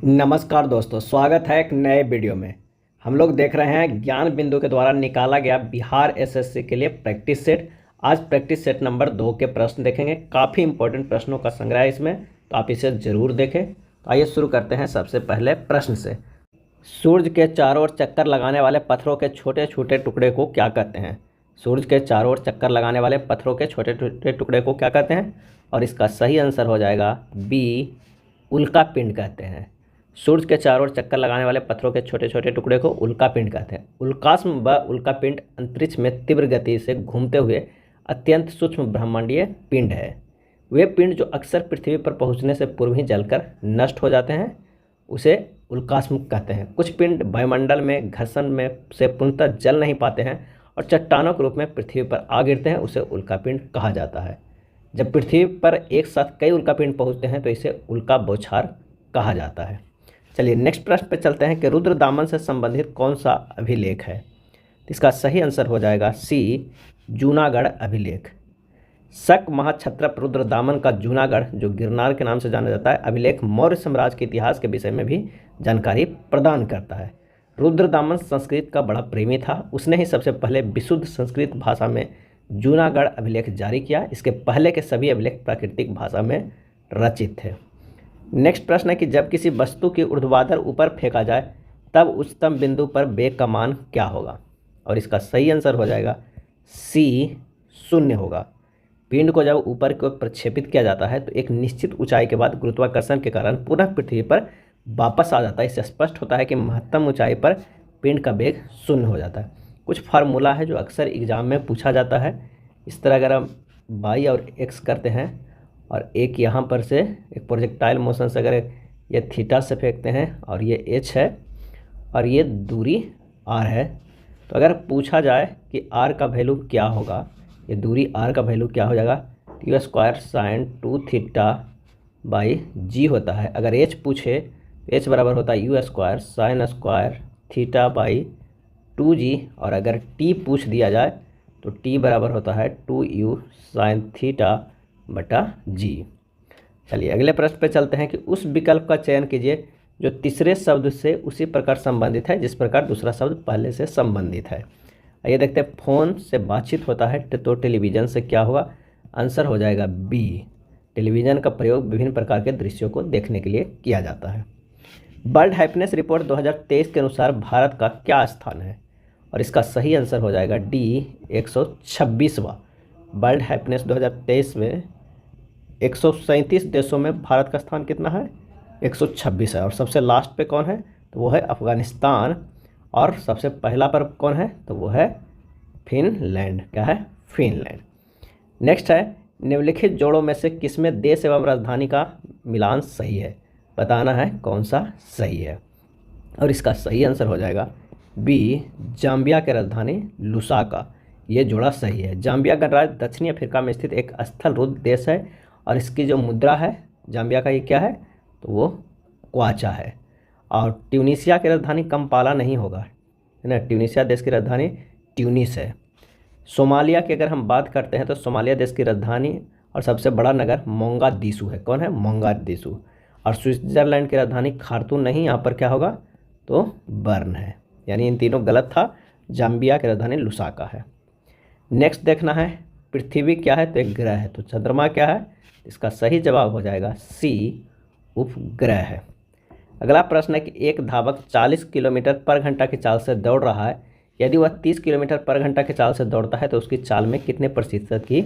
नमस्कार दोस्तों, स्वागत है एक नए वीडियो में। हम लोग देख रहे हैं ज्ञान बिंदु के द्वारा निकाला गया बिहार एसएससी के लिए प्रैक्टिस सेट। आज प्रैक्टिस सेट नंबर 2 के प्रश्न देखेंगे। काफ़ी इंपॉर्टेंट प्रश्नों का संग्रह है इसमें, तो आप इसे ज़रूर देखें। तो आइए शुरू करते हैं सबसे पहले प्रश्न से। सूर्य के चारों ओर चक्कर लगाने वाले पत्थरों के छोटे छोटे टुकड़े को क्या कहते हैं? सूर्य के चारों ओर चक्कर लगाने वाले पत्थरों के छोटे छोटे टुकड़े को क्या कहते हैं? और इसका सही आंसर हो जाएगा बी, उल्का पिंड कहते हैं। सूर्य के चारों ओर चक्कर लगाने वाले पत्थरों के छोटे छोटे टुकड़े को उल्का पिंड कहते हैं। उल्कास्म व उल्का पिंड अंतरिक्ष में तीव्र गति से घूमते हुए अत्यंत सूक्ष्म ब्रह्मांडीय पिंड है। वे पिंड जो अक्सर पृथ्वी पर पहुंचने से पूर्व ही जलकर नष्ट हो जाते हैं, उसे उल्कास्म कहते हैं। कुछ पिंड वायुमंडल में घर्षण में से पूर्णतः जल नहीं पाते हैं और चट्टानों के रूप में पृथ्वी पर आ गिरते हैं, उसे उल्का पिंड कहा जाता है। जब पृथ्वी पर एक साथ कई उल्का पिंड पहुँचते हैं तो इसे उल्का बौछार कहा जाता है। चलिए नेक्स्ट प्रश्न पे चलते हैं कि रुद्रदामन से संबंधित कौन सा अभिलेख है? इसका सही आंसर हो जाएगा सी, जूनागढ़ अभिलेख। शक महाक्षत्रप रुद्रदामन का जूनागढ़, जो गिरनार के नाम से जाना जाता है, अभिलेख मौर्य साम्राज्य के इतिहास के विषय में भी जानकारी प्रदान करता है। रुद्रदामन संस्कृत का बड़ा प्रेमी था। उसने ही सबसे पहले विशुद्ध संस्कृत भाषा में जूनागढ़ अभिलेख जारी किया। इसके पहले के सभी अभिलेख प्राकृतिक भाषा में रचित थे। नेक्स्ट प्रश्न है कि जब किसी वस्तु की ऊर्ध्वाधर ऊपर फेंका जाए तब उच्चतम बिंदु पर वेग का मान क्या होगा? और इसका सही आंसर हो जाएगा सी, 0 होगा। पिंड को जब ऊपर की ओर प्रक्षेपित किया जाता है तो एक निश्चित ऊंचाई के बाद गुरुत्वाकर्षण के कारण पुनः पृथ्वी पर वापस आ जाता है। इससे स्पष्ट होता है कि महत्तम ऊंचाई पर पिंड का वेग 0 हो जाता है। कुछ फार्मूला है जो अक्सर एग्जाम में पूछा जाता है। इस तरह अगर हम वाई और एक्स करते हैं और एक यहाँ पर से एक प्रोजेक्टाइल मोशन से अगर ये थीटा से फेंकते हैं और ये एच है और ये दूरी आर है, तो अगर पूछा जाए कि आर का वैल्यू क्या होगा, ये दूरी आर का वैल्यू क्या हो जाएगा, u square sine 2 theta by g होता है। अगर एच पूछे तो एच बराबर होता है you square sine square theta by 2g, और अगर टी पूछ दिया जाए तो टी बराबर होता है 2u साइन थीटा बटा जी। चलिए अगले प्रश्न पे चलते हैं कि उस विकल्प का चयन कीजिए जो तीसरे शब्द से उसी प्रकार संबंधित है जिस प्रकार दूसरा शब्द पहले से संबंधित है। आइए देखते हैं, फ़ोन से बातचीत होता है तो टेलीविज़न से क्या होगा? आंसर हो जाएगा बी, टेलीविज़न का प्रयोग विभिन्न प्रकार के दृश्यों को देखने के लिए किया जाता है। वर्ल्ड हैप्पीनेस रिपोर्ट 2023 के अनुसार भारत का क्या स्थान है? और इसका सही आंसर हो जाएगा डी, 126वां। वर्ल्ड हैप्पीनेस 2023 में 137 देशों में भारत का स्थान कितना है? 126 है। और सबसे लास्ट पे कौन है? तो वो है अफ़गानिस्तान। और सबसे पहला पर कौन है? तो वो है फिनलैंड। क्या है? फिनलैंड। नेक्स्ट है, निम्नलिखित जोड़ों में से किसमें देश एवं राजधानी का मिलान सही है? बताना है कौन सा सही है। और इसका सही आंसर हो जाएगा बी, जाम्बिया की राजधानी लुसाका। ये जोड़ा सही है। जाम्बिया गणराज्य दक्षिणी अफ्रीका में स्थित एक स्थल रुद्ध देश है और इसकी जो मुद्रा है जाम्बिया का, ये क्या है? तो वो क्वाचा है। और ट्यूनीशिया की राजधानी कंपाला नहीं होगा, है ना। ट्यूनीशिया देश की राजधानी ट्यूनिस है। सोमालिया की अगर हम बात करते हैं तो सोमालिया देश की राजधानी और सबसे बड़ा नगर मोंगादिशु है। कौन है? मोंगादिशु। और स्विट्ज़रलैंड की राजधानी खार्तूम नहीं, यहाँ पर क्या होगा? तो बर्न है। यानी इन तीनों गलत था। जाम्बिया की राजधानी लुसाका है। नेक्स्ट देखना है, पृथ्वी क्या है? तो एक ग्रह है। तो चंद्रमा क्या है? इसका सही जवाब हो जाएगा सी, उपग्रह है। अगला प्रश्न है कि एक धावक 40 किलोमीटर पर घंटा की चाल से दौड़ रहा है। यदि वह 30 किलोमीटर पर घंटा की चाल से दौड़ता है तो उसकी चाल में कितने प्रतिशत की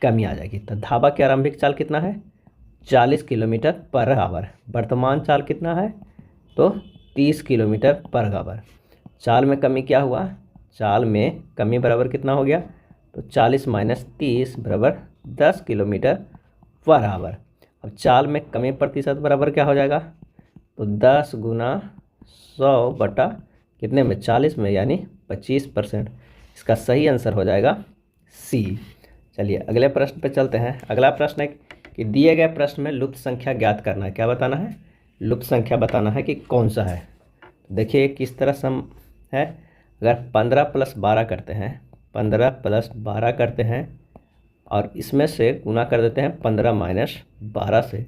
कमी आ जाएगी? तो धावक की आरंभिक चाल कितना है? 40 किलोमीटर पर आवर। वर्तमान चाल कितना है? तो 30 किलोमीटर पर आवर। चाल में कमी क्या हुआ? चाल में कमी बराबर कितना हो गया? तो 40 माइनस 30 बराबर 10 किलोमीटर पर आवर। अब चाल में कमी प्रतिशत बराबर क्या हो जाएगा? तो 10 गुना 100 बटा कितने में? 40 में, यानी 25%। इसका सही आंसर हो जाएगा सी। चलिए अगले प्रश्न पे चलते हैं। अगला प्रश्न है कि दिए गए प्रश्न में लुप्त संख्या ज्ञात करना है। क्या बताना है? लुप्त संख्या बताना है कि कौन सा है। देखिए किस तरह सम है। अगर 15 + 12 करते हैं, 15 + 12 करते हैं और इसमें से गुना कर देते हैं 15 - 12 से,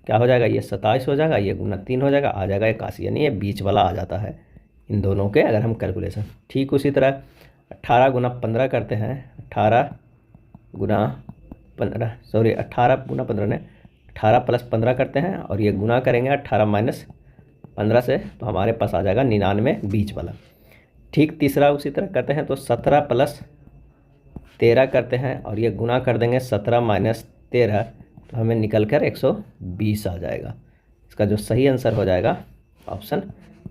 क्या हो जाएगा, ये 27 हो जाएगा, ये गुना 3 हो जाएगा, आ जाएगा 81, यानी ये बीच वाला आ जाता है इन दोनों के अगर हम कैलकुलेशन। ठीक उसी तरह 18 गुना 15 करते हैं, 18 गुना 15 सॉरी 18 गुना 15 ने 18 प्लस 15 करते हैं और ये गुना करेंगे 18 माइनस 15 से, तो हमारे पास आ जाएगा 99 बीच वाला। ठीक तीसरा उसी तरह करते हैं, तो 17 प्लस 13 करते हैं और ये गुना कर देंगे 17 माइनस 13, तो हमें निकल कर 120 आ जाएगा। इसका जो सही आंसर हो जाएगा ऑप्शन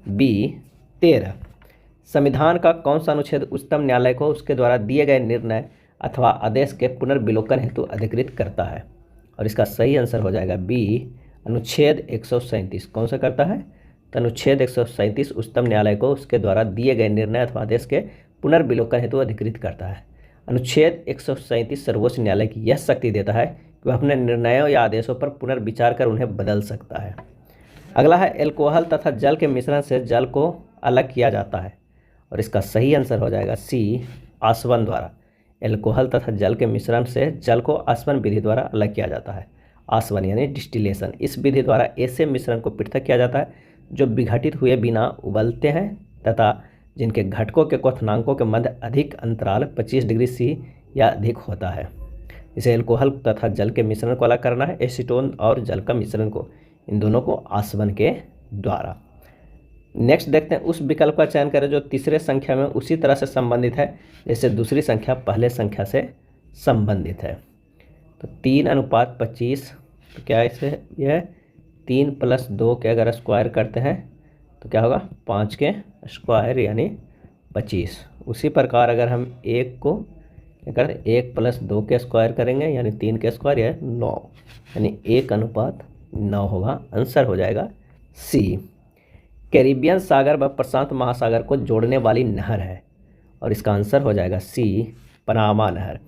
बी 13। संविधान का कौन सा अनुच्छेद उच्चतम न्यायालय को उसके द्वारा दिए गए निर्णय अथवा आदेश के पुनर्विलोकन हेतु अधिकृत करता है? और इसका सही आंसर हो जाएगा बी अनुच्छेद 137। कौन सा करता है? तो अनुच्छेद 137 उच्चतम न्यायालय को उसके द्वारा दिए गए निर्णय अथवा आदेश के पुनर्विलोकन हेतु अधिकृत करता है। अनुच्छेद 137 सर्वोच्च न्यायालय की यह शक्ति देता है कि वह अपने निर्णयों या आदेशों पर पुनर्विचार कर उन्हें बदल सकता है। अगला है एल्कोहल तथा जल के मिश्रण से जल को अलग किया जाता है, और इसका सही आंसर हो जाएगा सी आसवन द्वारा। एल्कोहल तथा जल के मिश्रण से जल को आसवन विधि द्वारा अलग किया जाता है। आसवन यानी डिस्टिलेशन। इस विधि द्वारा ऐसे मिश्रण को पृथक किया जाता है जो विघटित हुए बिना उबलते हैं तथा जिनके घटकों के क्वथनांकों के मध्य अधिक अंतराल 25 डिग्री सी या अधिक होता है। इसे एल्कोहल तथा जल के मिश्रण को अलग करना है, एसीटोन और जल का मिश्रण को, इन दोनों को आसवन के द्वारा। नेक्स्ट देखते हैं, उस विकल्प का चयन करें जो तीसरे संख्या में उसी तरह से संबंधित है जैसे दूसरी संख्या पहले संख्या से संबंधित है। तो 3:25, तो क्या इसे यह 3 + 2 के अगर स्क्वायर करते हैं तो क्या होगा 5 के स्क्वायर यानी 25। उसी प्रकार अगर हम 1 को क्या करें 1 + 2 के स्क्वायर करेंगे यानी 3 के स्क्वायर या 9, यानी 1:9 होगा। आंसर हो जाएगा सी। कैरिबियन सागर व प्रशांत महासागर को जोड़ने वाली नहर है, और इसका आंसर हो जाएगा सी पनामा नहर।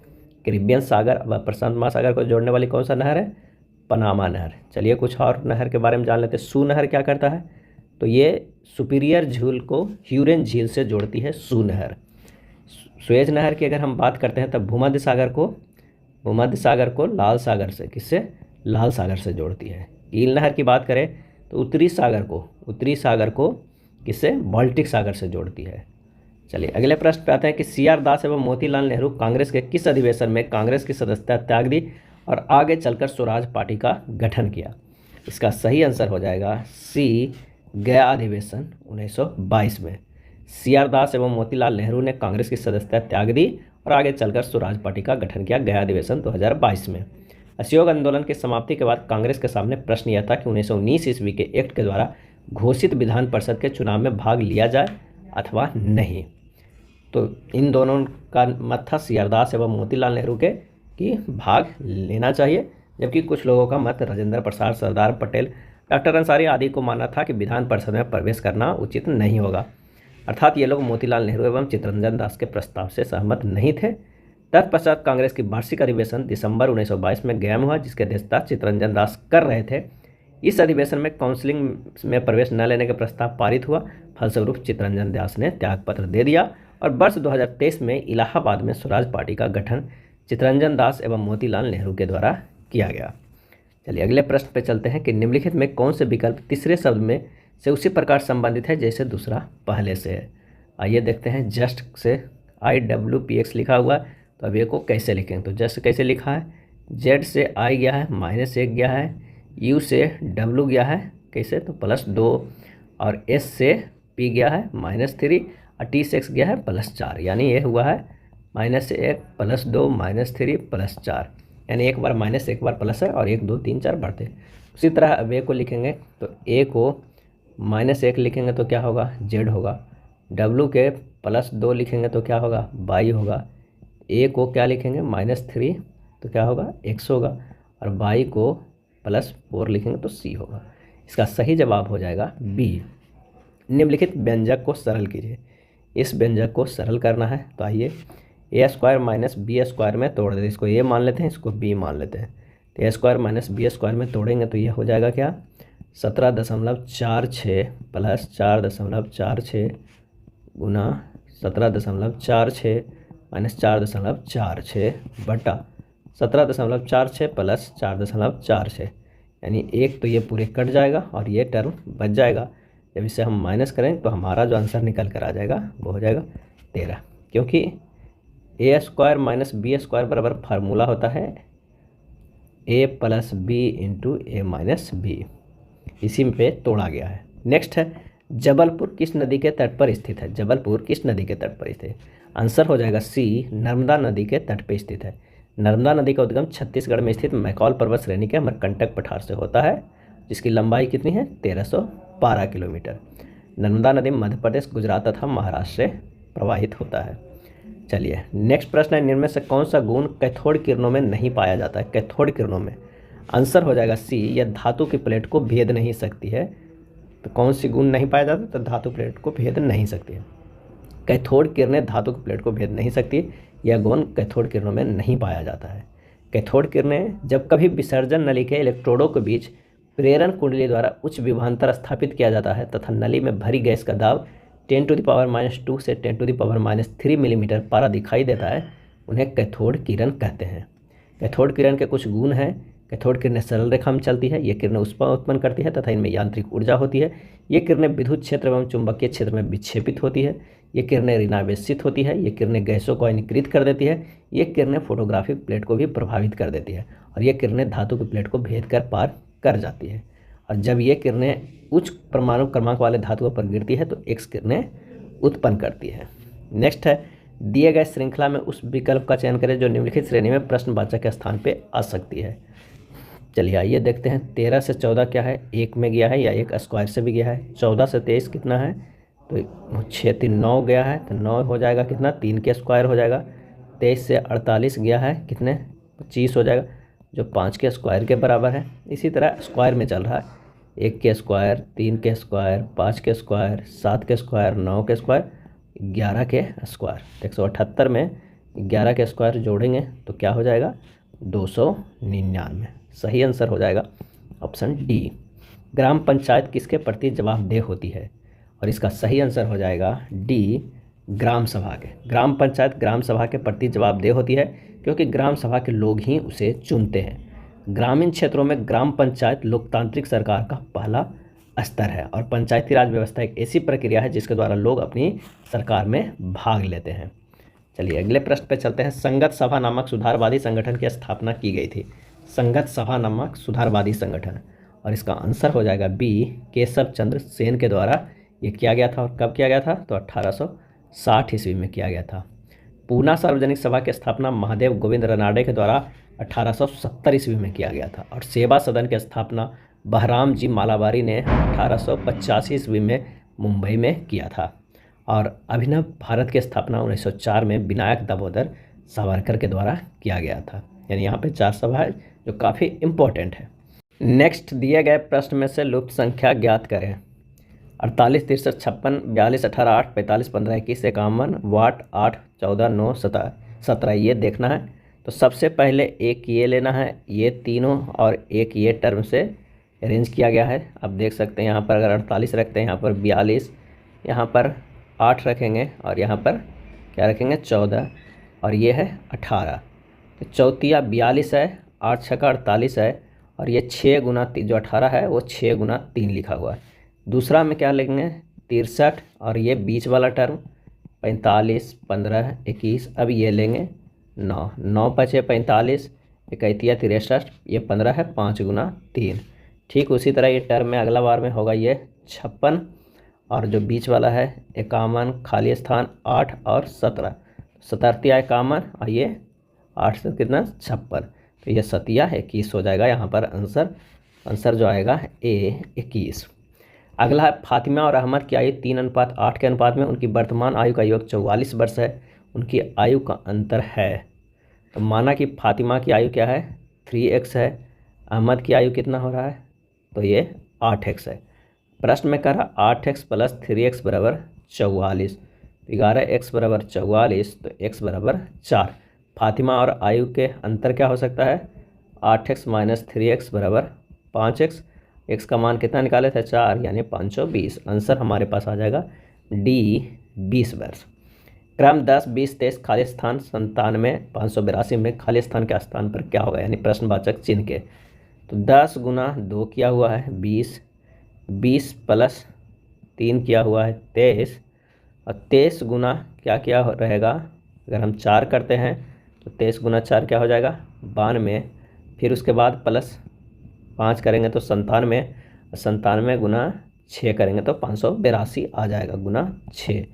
कैरिबियन सागर व प्रशांत महासागर को जोड़ने वाली कौन सा नहर है? पनामा नहर। चलिए कुछ और नहर के बारे में जान लेते हैं। सू नहर क्या करता है? तो ये सुपीरियर झील को ह्यूरन झील से जोड़ती है सू नहर। सुएज नहर की अगर हम बात करते हैं तब भूमध्य सागर को लाल सागर से, किससे? लाल सागर से जोड़ती है। ईल नहर की बात करें तो उत्तरी सागर को किससे? बाल्टिक सागर से जोड़ती है। चलिए अगले प्रश्न पे आते हैं कि CR दास एवं मोतीलाल नेहरू कांग्रेस के किस अधिवेशन में कांग्रेस की सदस्यता त्याग दी और आगे चलकर स्वराज पार्टी का गठन किया? इसका सही आंसर हो जाएगा सी गया अधिवेशन 1922 में। CR दास एवं मोतीलाल नेहरू ने कांग्रेस की सदस्यता त्याग दी और आगे चलकर स्वराज पार्टी का गठन किया गया अधिवेशन 2022 में। असहयोग आंदोलन की समाप्ति के बाद कांग्रेस के सामने प्रश्न यह था कि 1919 ईस्वी के एक्ट के द्वारा घोषित विधान परिषद के चुनाव में भाग लिया जाए अथवा नहीं। तो इन दोनों का मत था CR दास एवं मोतीलाल नेहरू के कि भाग लेना चाहिए, जबकि कुछ लोगों का मत राजेंद्र प्रसाद, सरदार पटेल, डॉक्टर अंसारी आदि को मानना था कि विधान परिषद में प्रवेश करना उचित नहीं होगा। अर्थात ये लोग मोतीलाल नेहरू एवं चित्तरंजन दास के प्रस्ताव से सहमत नहीं थे। तत्पश्चात कांग्रेस की वार्षिक अधिवेशन दिसंबर 1922 में गया में हुआ, जिसके अध्यक्षता चित्तरंजन दास कर रहे थे। इस अधिवेशन में काउंसिलिंग में प्रवेश न लेने का प्रस्ताव पारित हुआ। फलस्वरूप चित्तरंजन दास ने त्यागपत्र दे दिया और वर्ष 2023 में इलाहाबाद में स्वराज पार्टी का गठन चित्तरंजन दास एवं मोतीलाल नेहरू के द्वारा किया गया। चलिए अगले प्रश्न पर चलते हैं कि निम्नलिखित में कौन से विकल्प तीसरे शब्द में से उसी प्रकार संबंधित है जैसे दूसरा पहले से है। आइए देखते हैं। जस्ट से IWPX लिखा हुआ, तो अब ये को कैसे लिखेंगे? तो जस्ट कैसे लिखा है? Z से I गया है, -1 गया है, U से W गया है, कैसे? तो +2, और S से P गया है -3 और T से X गया है +4, यानी ये हुआ है -1 +2 -3 +4, यानी एक बार माइनस एक बार प्लस है और 1 2 3 4 बढ़ते हैं। उसी तरह अब A को लिखेंगे तो A को -1 लिखेंगे तो क्या होगा? Z होगा। W के +2 लिखेंगे तो क्या होगा? Y होगा। A को क्या लिखेंगे? -3 तो क्या होगा? X होगा, और Y को +4 लिखेंगे तो C होगा। इसका सही जवाब हो जाएगा B। निम्नलिखित व्यंजक को सरल कीजिए। इस व्यंजक को सरल करना है तो आइए A² - B² में तोड़ देते हैं। इसको A मान लेते हैं, इसको B मान लेते हैं। तो A² - B² में तोड़ेंगे तो ये हो जाएगा क्या? 17.46 + 4.46 गुना 17.46 - 4.46 बटा 17.46 + 4.46, यानी एक तो ये पूरे कट जाएगा और ये टर्म बच जाएगा। जब इसे हम माइनस करें तो हमारा जो आंसर निकल कर आ जाएगा वो हो जाएगा 13, क्योंकि ए स्क्वायर माइनस बी स्क्वायर बराबर फार्मूला होता है ए प्लस बी इंटू ए माइनस बी। इसी पे तोड़ा गया है। नेक्स्ट है जबलपुर किस नदी के तट पर स्थित है? जबलपुर किस नदी के तट पर स्थित है? आंसर हो जाएगा सी, नर्मदा नदी के तट पर स्थित है। नर्मदा नदी का उद्गम छत्तीसगढ़ में स्थित मैकॉल पर्वत श्रेणी के अमरकंटक पठार से होता है, जिसकी लंबाई कितनी है? 1312 किलोमीटर। नर्मदा नदी मध्य प्रदेश, गुजरात तथा महाराष्ट्र से प्रवाहित होता है। चलिए नेक्स्ट प्रश्न है, निम्न में से कौन सा गुण कैथोड किरणों में नहीं पाया जाता है? कैथोड किरणों में आंसर हो जाएगा सी, यह धातु की प्लेट को भेद नहीं सकती है। तो कौन सी गुण नहीं पाया जाता? तो धातु प्लेट को भेद नहीं सकती है। कैथोड किरणें धातु की प्लेट को भेद नहीं सकती, यह गुण कैथोड किरणों में नहीं पाया जाता है। कैथोड किरणें जब कभी विसर्जन नली के इलेक्ट्रोडों के बीच प्रेरण कुंडली द्वारा उच्च विभवांतर स्थापित किया जाता है तथा नली में भरी गैस का दाब 10⁻² से 10⁻³ मिलीमीटर पारा दिखाई देता है, उन्हें कैथोड किरण कहते हैं। कैथोड किरण के कुछ गुण हैं। कैथोड किरणें सरल रेखा में चलती है, ये किरणें ऊष्मा उत्पन्न करती है तथा इनमें यांत्रिक ऊर्जा होती है। ये किरणें विद्युत क्षेत्र एवं चुंबकीय क्षेत्र में विक्षेपित होती है। ये किरणें ऋणावेशित होती है। ये किरणें गैसों को आयनीकृत कर देती है। ये किरणें फोटोग्राफिक प्लेट को भी प्रभावित कर देती है और ये किरणें धातु की प्लेट को भेद कर पार कर जाती है। और जब ये किरणें उच्च परमाणु क्रमांक वाले धातुओं पर गिरती है तो एक्स किरणें उत्पन्न करती है। नेक्स्ट है, दिए गए श्रृंखला में उस विकल्प का चयन करें जो निम्नलिखित श्रेणी में प्रश्नवाचक के स्थान पे आ सकती है। चलिए आइए देखते हैं। 13 से 14 क्या है? एक में गया है या एक स्क्वायर से भी गया है। 14 से 23 कितना है? तो 6 3 9 गया है, तो 9 हो जाएगा कितना? 3 के स्क्वायर हो जाएगा। 23 से 48 गया है, कितने? 25 हो जाएगा, जो 5 के स्क्वायर के बराबर है। इसी तरह स्क्वायर में चल रहा है, 1 के स्क्वायर, 3 के स्क्वायर, 5 के स्क्वायर, 7 के स्क्वायर, 9 के स्क्वायर, 11 के स्क्वायर। 178 में 11 के स्क्वायर जोड़ेंगे तो क्या हो जाएगा? 299। सही आंसर हो जाएगा ऑप्शन डी। ग्राम पंचायत किसके प्रति जवाबदेह होती है? और इसका सही आंसर हो जाएगा डी, ग्राम सभा के। ग्राम पंचायत ग्राम सभा के प्रति जवाबदेह होती है, क्योंकि ग्राम सभा के लोग ही उसे चुनते हैं। ग्रामीण क्षेत्रों में ग्राम पंचायत लोकतांत्रिक सरकार का पहला स्तर है और पंचायती राज व्यवस्था एक ऐसी प्रक्रिया है जिसके द्वारा लोग अपनी सरकार में भाग लेते हैं। चलिए अगले प्रश्न पे चलते हैं। संगत सभा नामक सुधारवादी संगठन की स्थापना की गई थी। संगत सभा नामक सुधारवादी संगठन, और इसका आंसर हो जाएगा बी, केशव चंद्र सेन के द्वारा ये किया गया था। और कब किया गया था? तो 1860 ईस्वी में किया गया था। पूना सार्वजनिक सभा की स्थापना महादेव गोविंद रनाडे के द्वारा 1870 ईस्वी में किया गया था। और सेवा सदन की स्थापना बहराम जी मालाबारी ने 1885 ईस्वी में मुंबई में किया था। और अभिनव भारत की स्थापना 1904 में विनायक दामोदर सावरकर के द्वारा किया गया था। यानी यहाँ पे 4 सभा है जो काफ़ी इम्पोर्टेंट है। नेक्स्ट, दिए गए प्रश्न में से लुप्त संख्या ज्ञात करें। 48 63 56 42 18 8 45 15 21 51 वाट 8 14 9 17 ये देखना है। तो सबसे पहले एक ये लेना है, ये तीनों और एक ये टर्म से अरेंज किया गया है। अब देख सकते हैं यहाँ पर अगर 48 रखते हैं, यहाँ पर 42, यहाँ पर 8 रखेंगे और यहाँ पर क्या रखेंगे? 14, और ये है 18। तो चौथिया 42 है, 8 छक्का 48 है, और ये 6 गुना जो 18 है वो 6 गुना 3 लिखा हुआ है। दूसरा में क्या लेंगे? 63, और ये बीच वाला टर्म 45 15 21। अब ये लेंगे 9 9 5 45, 31 63, ये 15 है, 5 गुना 3। ठीक उसी तरह ये टर्म में अगला बार में होगा ये 56, और जो बीच वाला है 51, खाली स्थान 8 और 17, 17 51, और ये 8 से कितना? 56। तो ये 7 21 हो जाएगा यहाँ पर आंसर जो आएगा ए 21। अगला है, फातिमा और अहमद की आयु 3:8 के अनुपात में उनकी वर्तमान आयु का योग 44 वर्ष है। उनकी आयु का अंतर है। तो माना कि फातिमा की आयु क्या है? 3x है। अहमद की आयु कितना हो रहा है? तो ये 8x है। प्रश्न में कह रहा 8x + 3x बराबर 44। 11x बराबर 44, तो x बराबर 4। फातिमा और आयु के अंतर क्या हो सकता है? 8x - 3x बराबर 5x। x का मान कितना निकाले थे? 4, यानी 520। आंसर हमारे पास आ जाएगा डी, 20 वर्ष। क्रम 10 20 23 खाली स्थान 97 582 में खाली स्थान के स्थान पर क्या होगा? यानी प्रश्नवाचक चिन्ह के। तो 10 गुना 2 किया हुआ है 20, 20 प्लस 3 किया हुआ है 23, और 23 गुना क्या क्या रहेगा, अगर हम 4 करते हैं तो 23 गुना 4 क्या हो जाएगा 92, फिर उसके बाद प्लस 5 करेंगे तो 97, 97 गुना 6 करेंगे तो 582 आ जाएगा गुना 6,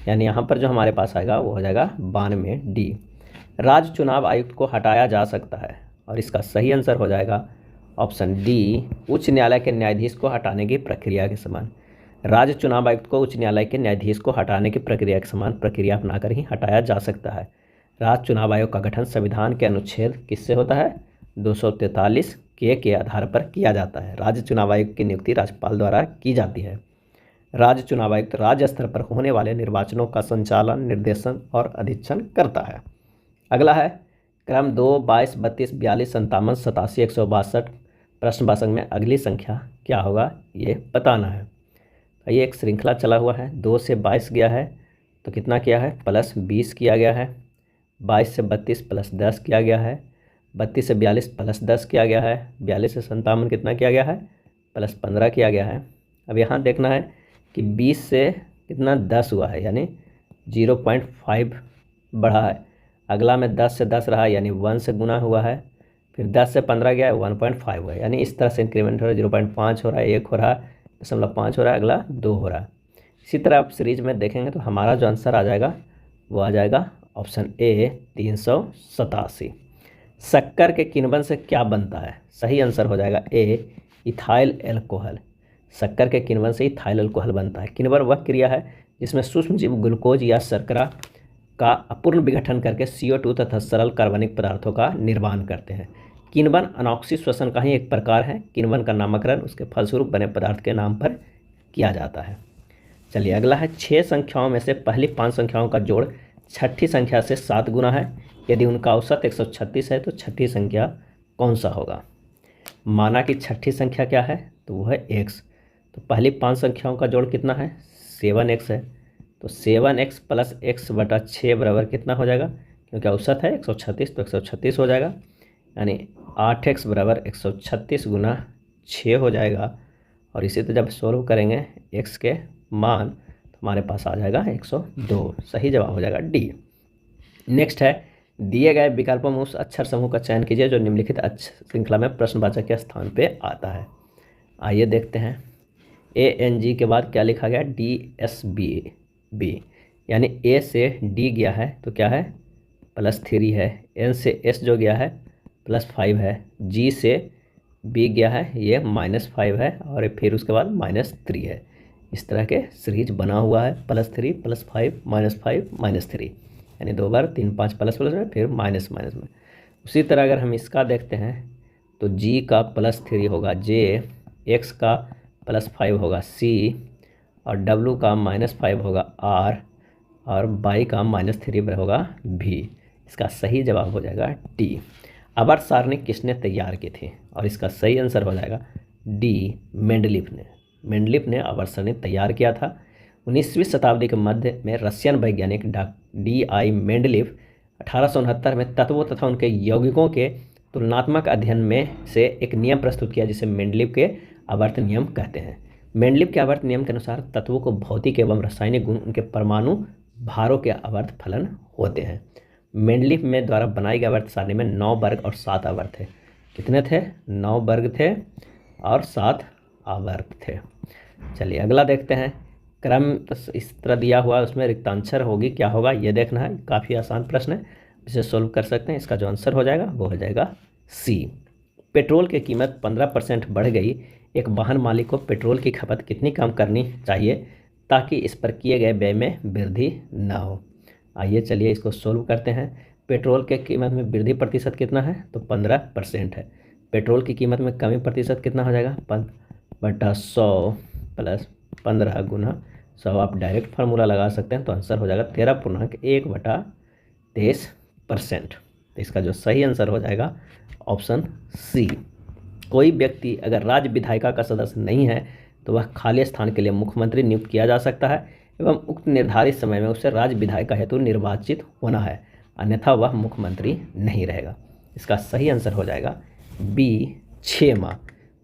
यानी यहाँ पर जो हमारे पास आएगा वो हो जाएगा 92 डी। राज्य चुनाव आयुक्त को हटाया जा सकता है, और इसका सही आंसर हो जाएगा ऑप्शन डी, उच्च न्यायालय के न्यायाधीश को हटाने की प्रक्रिया के समान। राज्य चुनाव आयुक्त को उच्च न्यायालय के न्यायाधीश को हटाने की प्रक्रिया के समान प्रक्रिया अपनाकर ही हटाया जा सकता है। राज्य चुनाव आयोग का गठन संविधान के अनुच्छेद किससे होता है 243 के आधार पर किया जाता है। राज्य चुनाव आयोग की नियुक्ति राज्यपाल द्वारा की जाती है। राज्य चुनाव आयुक्त राज्य स्तर पर होने वाले निर्वाचनों का संचालन, निर्देशन और अधीक्षण करता है। अगला है क्रम 2, 22, 32, 42, 57, 87, 162 प्रश्न वाचक में अगली संख्या क्या होगा ये बताना है। ये एक श्रृंखला चला हुआ है, 2 से 22 गया है तो कितना किया है प्लस 20 किया गया है, 22 से 32 प्लस 10 किया गया है, 32 से 42 प्लस 10 किया गया है, 42 से 57 कितना किया गया है प्लस 15 किया गया है। अब यहाँ देखना है कि 20 से कितना 10 हुआ है यानी 0.5 बढ़ा है, अगला में 10 से 10 रहा यानी 1 से गुना हुआ है, फिर 10 से 15 गया है 1.5 हुआ है, यानी इस तरह से इंक्रीमेंट हो रहा है, 0.5 हो रहा है, 1 हो रहा है, 0.5 हो रहा है, अगला 2 हो रहा है। इसी तरह आप सीरीज में देखेंगे तो हमारा जो आंसर आ जाएगा वो आ जाएगा ऑप्शन ए 387। शक्कर के किण्वन से क्या बनता है, सही आंसर हो जाएगा ए इथाइल एल्कोहल। शक्कर के किण्वन से इथाइल एल्कोहल बनता है। किण्वन वह क्रिया है जिसमें सूक्ष्म जीव ग्लूकोज या शर्करा का अपूर्ण विघटन करके CO2 तथा सरल कार्बनिक पदार्थों का निर्माण करते हैं। किण्वन अनॉक्सी श्वसन का ही एक प्रकार है। किण्वन का नामकरण उसके फलस्वरूप बने पदार्थ के नाम पर किया जाता है। चलिए अगला है 6 संख्याओं में से पहली 5 संख्याओं का जोड़ छठी संख्या से 7 गुना है, यदि उनका औसत 136 है तो छठी संख्या कौन सा होगा। माना कि छठी संख्या क्या है तो वो है x, तो पहली 5 संख्याओं का जोड़ कितना है 7x है, तो 7x प्लस x बटा 6 बराबर कितना हो जाएगा, क्योंकि औसत है 136 तो 136 हो जाएगा, यानी 8x बराबर 136 गुना 6 हो जाएगा। और इसी तरह जब सोल्व करेंगे x के मान तो हमारे पास आ जाएगा 102, सही जवाब हो जाएगा डी। नेक्स्ट है दिए गए विकल्पों में उस अक्षर समूह का चयन कीजिए जो निम्नलिखित अक्षर श्रृंखला में प्रश्नवाचक के स्थान पे आता है। आइए देखते हैं। ANG के बाद क्या लिखा गया DSB, यानी A से D गया है तो क्या है +3 है, N से S जो गया है +5 है, G से B गया है ये -5 है, और फिर उसके बाद -3 है। इस तरह के सीरीज बना हुआ है +3 +5 -5 -3, यानी 2 बार 3 5 प्लस में फिर माइनस माइनस में। उसी तरह अगर हम इसका देखते हैं तो G का +3 होगा J, X का +5 होगा C, और W का -5 होगा R, और Y का -3 होगा V। इसका सही जवाब हो जाएगा D। आवर्त सारणी किसने तैयार की थी, और इसका सही आंसर हो जाएगा D मेंडलीफ ने आवर्त सारणी तैयार किया था। 19वीं शताब्दी के मध्य में रशियन वैज्ञानिक DI मेंडलीफ 1869 में तत्वों तथा उनके यौगिकों के तुलनात्मक अध्ययन में से एक नियम प्रस्तुत किया जिसे मेंडलीफ के आवर्त नियम कहते हैं। मेंडलीफ के आवर्त नियम के अनुसार तत्वों को भौतिक एवं रासायनिक गुण उनके परमाणु भारों के आवर्त फलन होते हैं। मेंडलीफ में द्वारा बनाई गई आवर्त सारणी में 9 वर्ग और 7 आवर्त थे। कितने थे 9 वर्ग थे और 7 आवर्त थे। चलिए अगला देखते हैं। क्रम इस तरह दिया हुआ है, उसमें रिक्तांशर होगी क्या होगा ये देखना है। काफ़ी आसान प्रश्न है, इसे सोल्व कर सकते हैं। इसका जो आंसर हो जाएगा वो हो जाएगा C। पेट्रोल की कीमत 15% बढ़ गई, एक वाहन मालिक को पेट्रोल की खपत कितनी कम करनी चाहिए ताकि इस पर किए गए व्यय में वृद्धि न हो। आइए चलिए इसको सोल्व करते हैं। पेट्रोल के कीमत में वृद्धि प्रतिशत कितना है तो 15% है। पेट्रोल की कीमत में कमी प्रतिशत कितना हो जाएगा 5/100 प्लस 15 गुना 100। आप डायरेक्ट फार्मूला लगा सकते हैं तो आंसर हो जाएगा 13.1/23%। तो इसका जो सही आंसर हो जाएगा ऑप्शन C। कोई व्यक्ति अगर राज्य विधायिका का सदस्य नहीं है तो वह खाली स्थान के लिए मुख्यमंत्री नियुक्त किया जा सकता है एवं उक्त निर्धारित समय में उसे राज्य विधायिका हेतु निर्वाचित होना है, अन्यथा वह मुख्यमंत्री नहीं रहेगा। इसका सही आंसर हो जाएगा B 6 माह।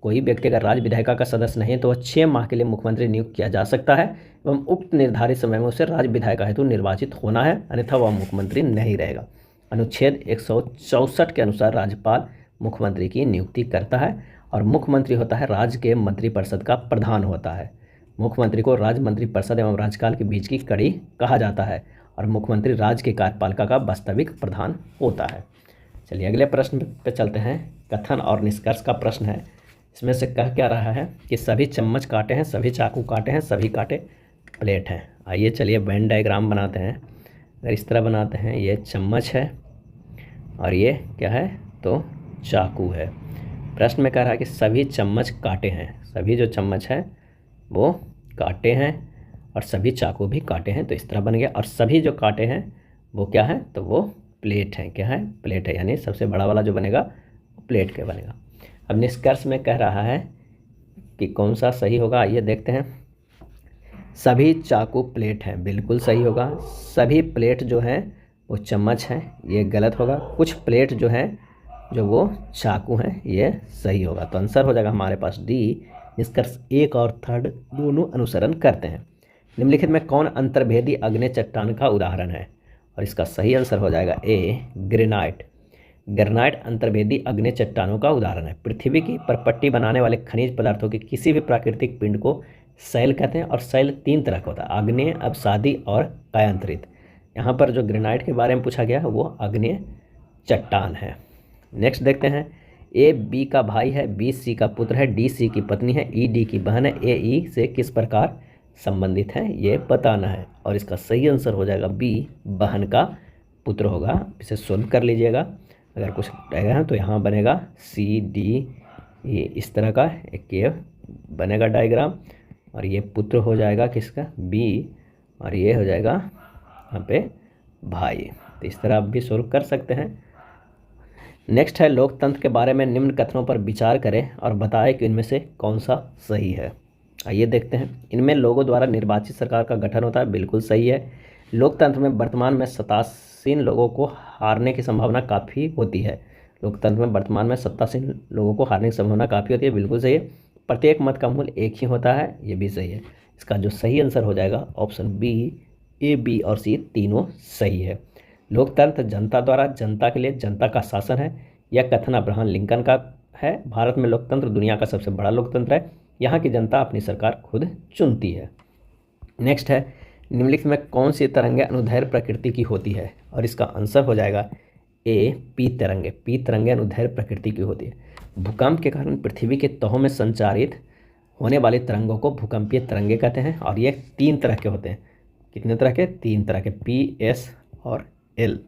कोई व्यक्ति अगर राज्य विधायिका का सदस्य नहीं है तो वह 6 माह के लिए मुख्यमंत्री नियुक्त किया जा सकता है एवं उक्त निर्धारित समय में उसे राज्य विधायिका हेतु निर्वाचित होना है, अन्यथा वह मुख्यमंत्री नहीं रहेगा। अनुच्छेद 164 के अनुसार राज्यपाल मुख्यमंत्री की नियुक्ति करता है और मुख्यमंत्री होता है राज्य के मंत्रिपरिषद का प्रधान होता है। मुख्यमंत्री को राज्य मंत्रिपरिषद एवं राज्यपाल के बीच की कड़ी कहा जाता है और मुख्यमंत्री राज्य के कार्यपालिका का वास्तविक प्रधान होता है। चलिए अगले प्रश्न पे चलते हैं। कथन और निष्कर्ष का प्रश्न है। इसमें से कह क्या रहा है कि सभी चम्मच काटे हैं, सभी चाकू काटे हैं, सभी काटे प्लेट हैं। आइए चलिए वेन डायग्राम बनाते हैं। अगर इस तरह बनाते हैं, ये चम्मच है और ये क्या है तो चाकू है। प्रश्न में कह रहा है कि सभी चम्मच काटे हैं, सभी जो चम्मच है वो काटे हैं और सभी चाकू भी काटे हैं, तो इस तरह बन गया। और सभी जो काटे हैं वो क्या है तो वो प्लेट है। क्या है? प्लेट है, यानी सबसे बड़ा वाला जो बनेगा वो प्लेट के बनेगा। अब निष्कर्ष में कह रहा है कि कौन सा सही होगा, आइए देखते हैं। सभी चाकू प्लेट हैं, बिल्कुल सही होगा। सभी प्लेट जो हैं वो चम्मच हैं, ये गलत होगा। कुछ प्लेट जो हैं जो वो चाकू हैं, ये सही होगा। तो आंसर हो जाएगा हमारे पास डी। निष्कर्ष 1 और 3 दोनों अनुसरण करते हैं। निम्नलिखित में कौन अंतर्भेदी आग्नेय चट्टान का उदाहरण है? और इसका सही आंसर हो जाएगा ए, ग्रेनाइट। ग्रेनाइट अंतर्भेदी आग्नेय चट्टानों का उदाहरण है। पृथ्वी की परपट्टी बनाने वाले खनिज पदार्थों के किसी भी प्राकृतिक पिंड को शैल कहते हैं और शैल 3 तरह का होता है, आग्नेय, अवसादी और कायांतरित। यहाँ पर जो ग्रेनाइट के बारे में पूछा गया है वो आग्नेय चट्टान है। नेक्स्ट देखते हैं। ए बी का भाई है, बी सी का पुत्र है, डी सी की पत्नी है, ई डी की बहन है, ए ई से किस प्रकार संबंधित है ये बताना है। और इसका सही आंसर हो जाएगा बी, बहन का पुत्र होगा। इसे सोल्व कर लीजिएगा। अगर कुछ रहेगा है तो यहाँ बनेगा सी डी, ये इस तरह का एक ये बनेगा डायग्राम, और ये पुत्र हो जाएगा किसका, बी, और ये हो जाएगा यहाँ पे भाई। तो इस तरह आप भी सोल्व कर सकते हैं। नेक्स्ट है लोकतंत्र के बारे में निम्न कथनों पर विचार करें और बताएं कि इनमें से कौन सा सही है। आइए देखते हैं। इनमें लोगों द्वारा निर्वाचित सरकार का गठन होता है, बिल्कुल सही है। लोकतंत्र में वर्तमान में सत्तासीन लोगों को हारने की संभावना काफ़ी होती है। लोकतंत्र में वर्तमान में सत्तासीन लोगों को हारने की संभावना काफ़ी होती है, बिल्कुल सही है। प्रत्येक मत का मूल्य एक ही होता है, ये भी सही है। इसका जो सही आंसर हो जाएगा ऑप्शन बी, ए, बी और सी तीनों सही है। लोकतंत्र जनता द्वारा जनता के लिए जनता का शासन है, यह कथन अब्राहम लिंकन का है। भारत में लोकतंत्र दुनिया का सबसे बड़ा लोकतंत्र है, यहाँ की जनता अपनी सरकार खुद चुनती है। नेक्स्ट है, निम्नलिखित में कौन सी तरंगें अनुदैर्घ्य प्रकृति की होती है? और इसका आंसर हो जाएगा ए, पी तरंगे। पी तरंगें अनुदैर्घ्य प्रकृति की होती है। भूकंप के कारण पृथ्वी के तहों में संचारित होने वाली तरंगों को भूकंपीय तरंगे कहते हैं, और ये 3 तरह के होते हैं। कितने तरह के? 3 तरह के, पी, एस और एल।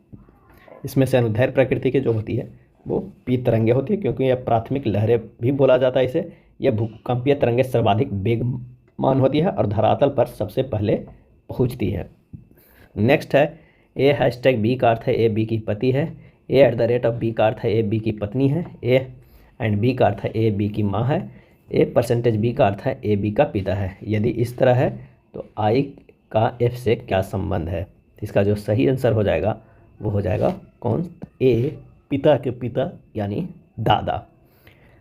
इसमें से अनुदैर्घ्य प्रकृति की जो होती है वो पी तरंगे होती है, क्योंकि यह प्राथमिक लहरें भी बोला जाता है इसे। यह भूकंपीय तरंगें सर्वाधिक वेगमान होती है और धरातल पर सबसे पहले पहुंचती है। नेक्स्ट है, ए हैशटैग बी का अर्थ है ए बी की पति है, A at the rate of B का अर्थ है ए बी की पत्नी है, ए एंड बी का अर्थ है ए बी की माँ है, ए परसेंटेज बी का अर्थ है ए बी का पिता है। यदि इस तरह है तो आई का एफ से क्या संबंध है? इसका जो सही आंसर हो जाएगा वो हो जाएगा कौन? ए, पिता के पिता यानी दादा।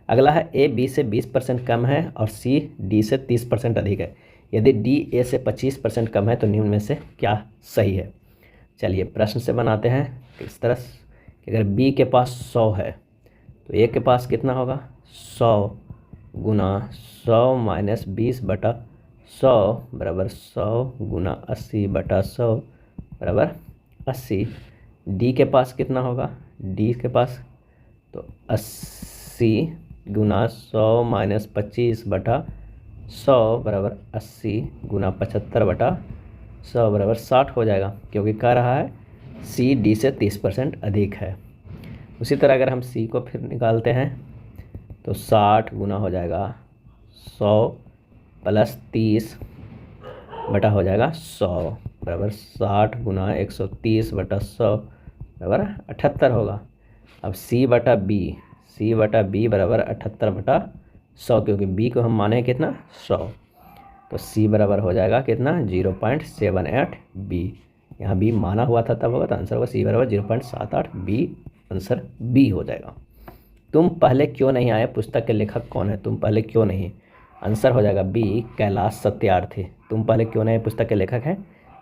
अगला है, ए बी से 20% कम है और सी डी से 30% अधिक है। यदि डी ए से 25% कम है तो निम्न में से क्या सही है? चलिए प्रश्न से बनाते हैं। किस तरह कि अगर बी के पास 100 है तो ए के पास कितना होगा? 100 गुना 100 माइनस 20/100 बराबर 100 गुना 80/100 बराबर 80। डी के पास कितना होगा? डी के पास तो 80 गुना 100 माइनस 25/100 बराबर 80 गुना 75/100 बराबर 60 हो जाएगा, क्योंकि कह रहा है सी डी से 30% अधिक है। उसी तरह अगर हम सी को फिर निकालते हैं तो 60 गुना हो जाएगा 100 प्लस 30 बटा हो जाएगा 100 बराबर 60 गुना 130/100 बराबर 78 होगा। अब सी बटा बी बराबर 78/100, क्योंकि बी को हम माने कितना? 100, तो सी बराबर हो जाएगा कितना? 0.78 बी। यहाँ बी माना हुआ था तब होगा तो आंसर होगा सी बराबर 0.78 बी। आंसर बी हो जाएगा। तुम पहले क्यों नहीं आए पुस्तक के लेखक कौन है? तुम पहले क्यों नहीं, आंसर हो जाएगा बी कैलाश सत्यार्थी। तुम पहले क्यों नहीं पुस्तक के लेखक हैं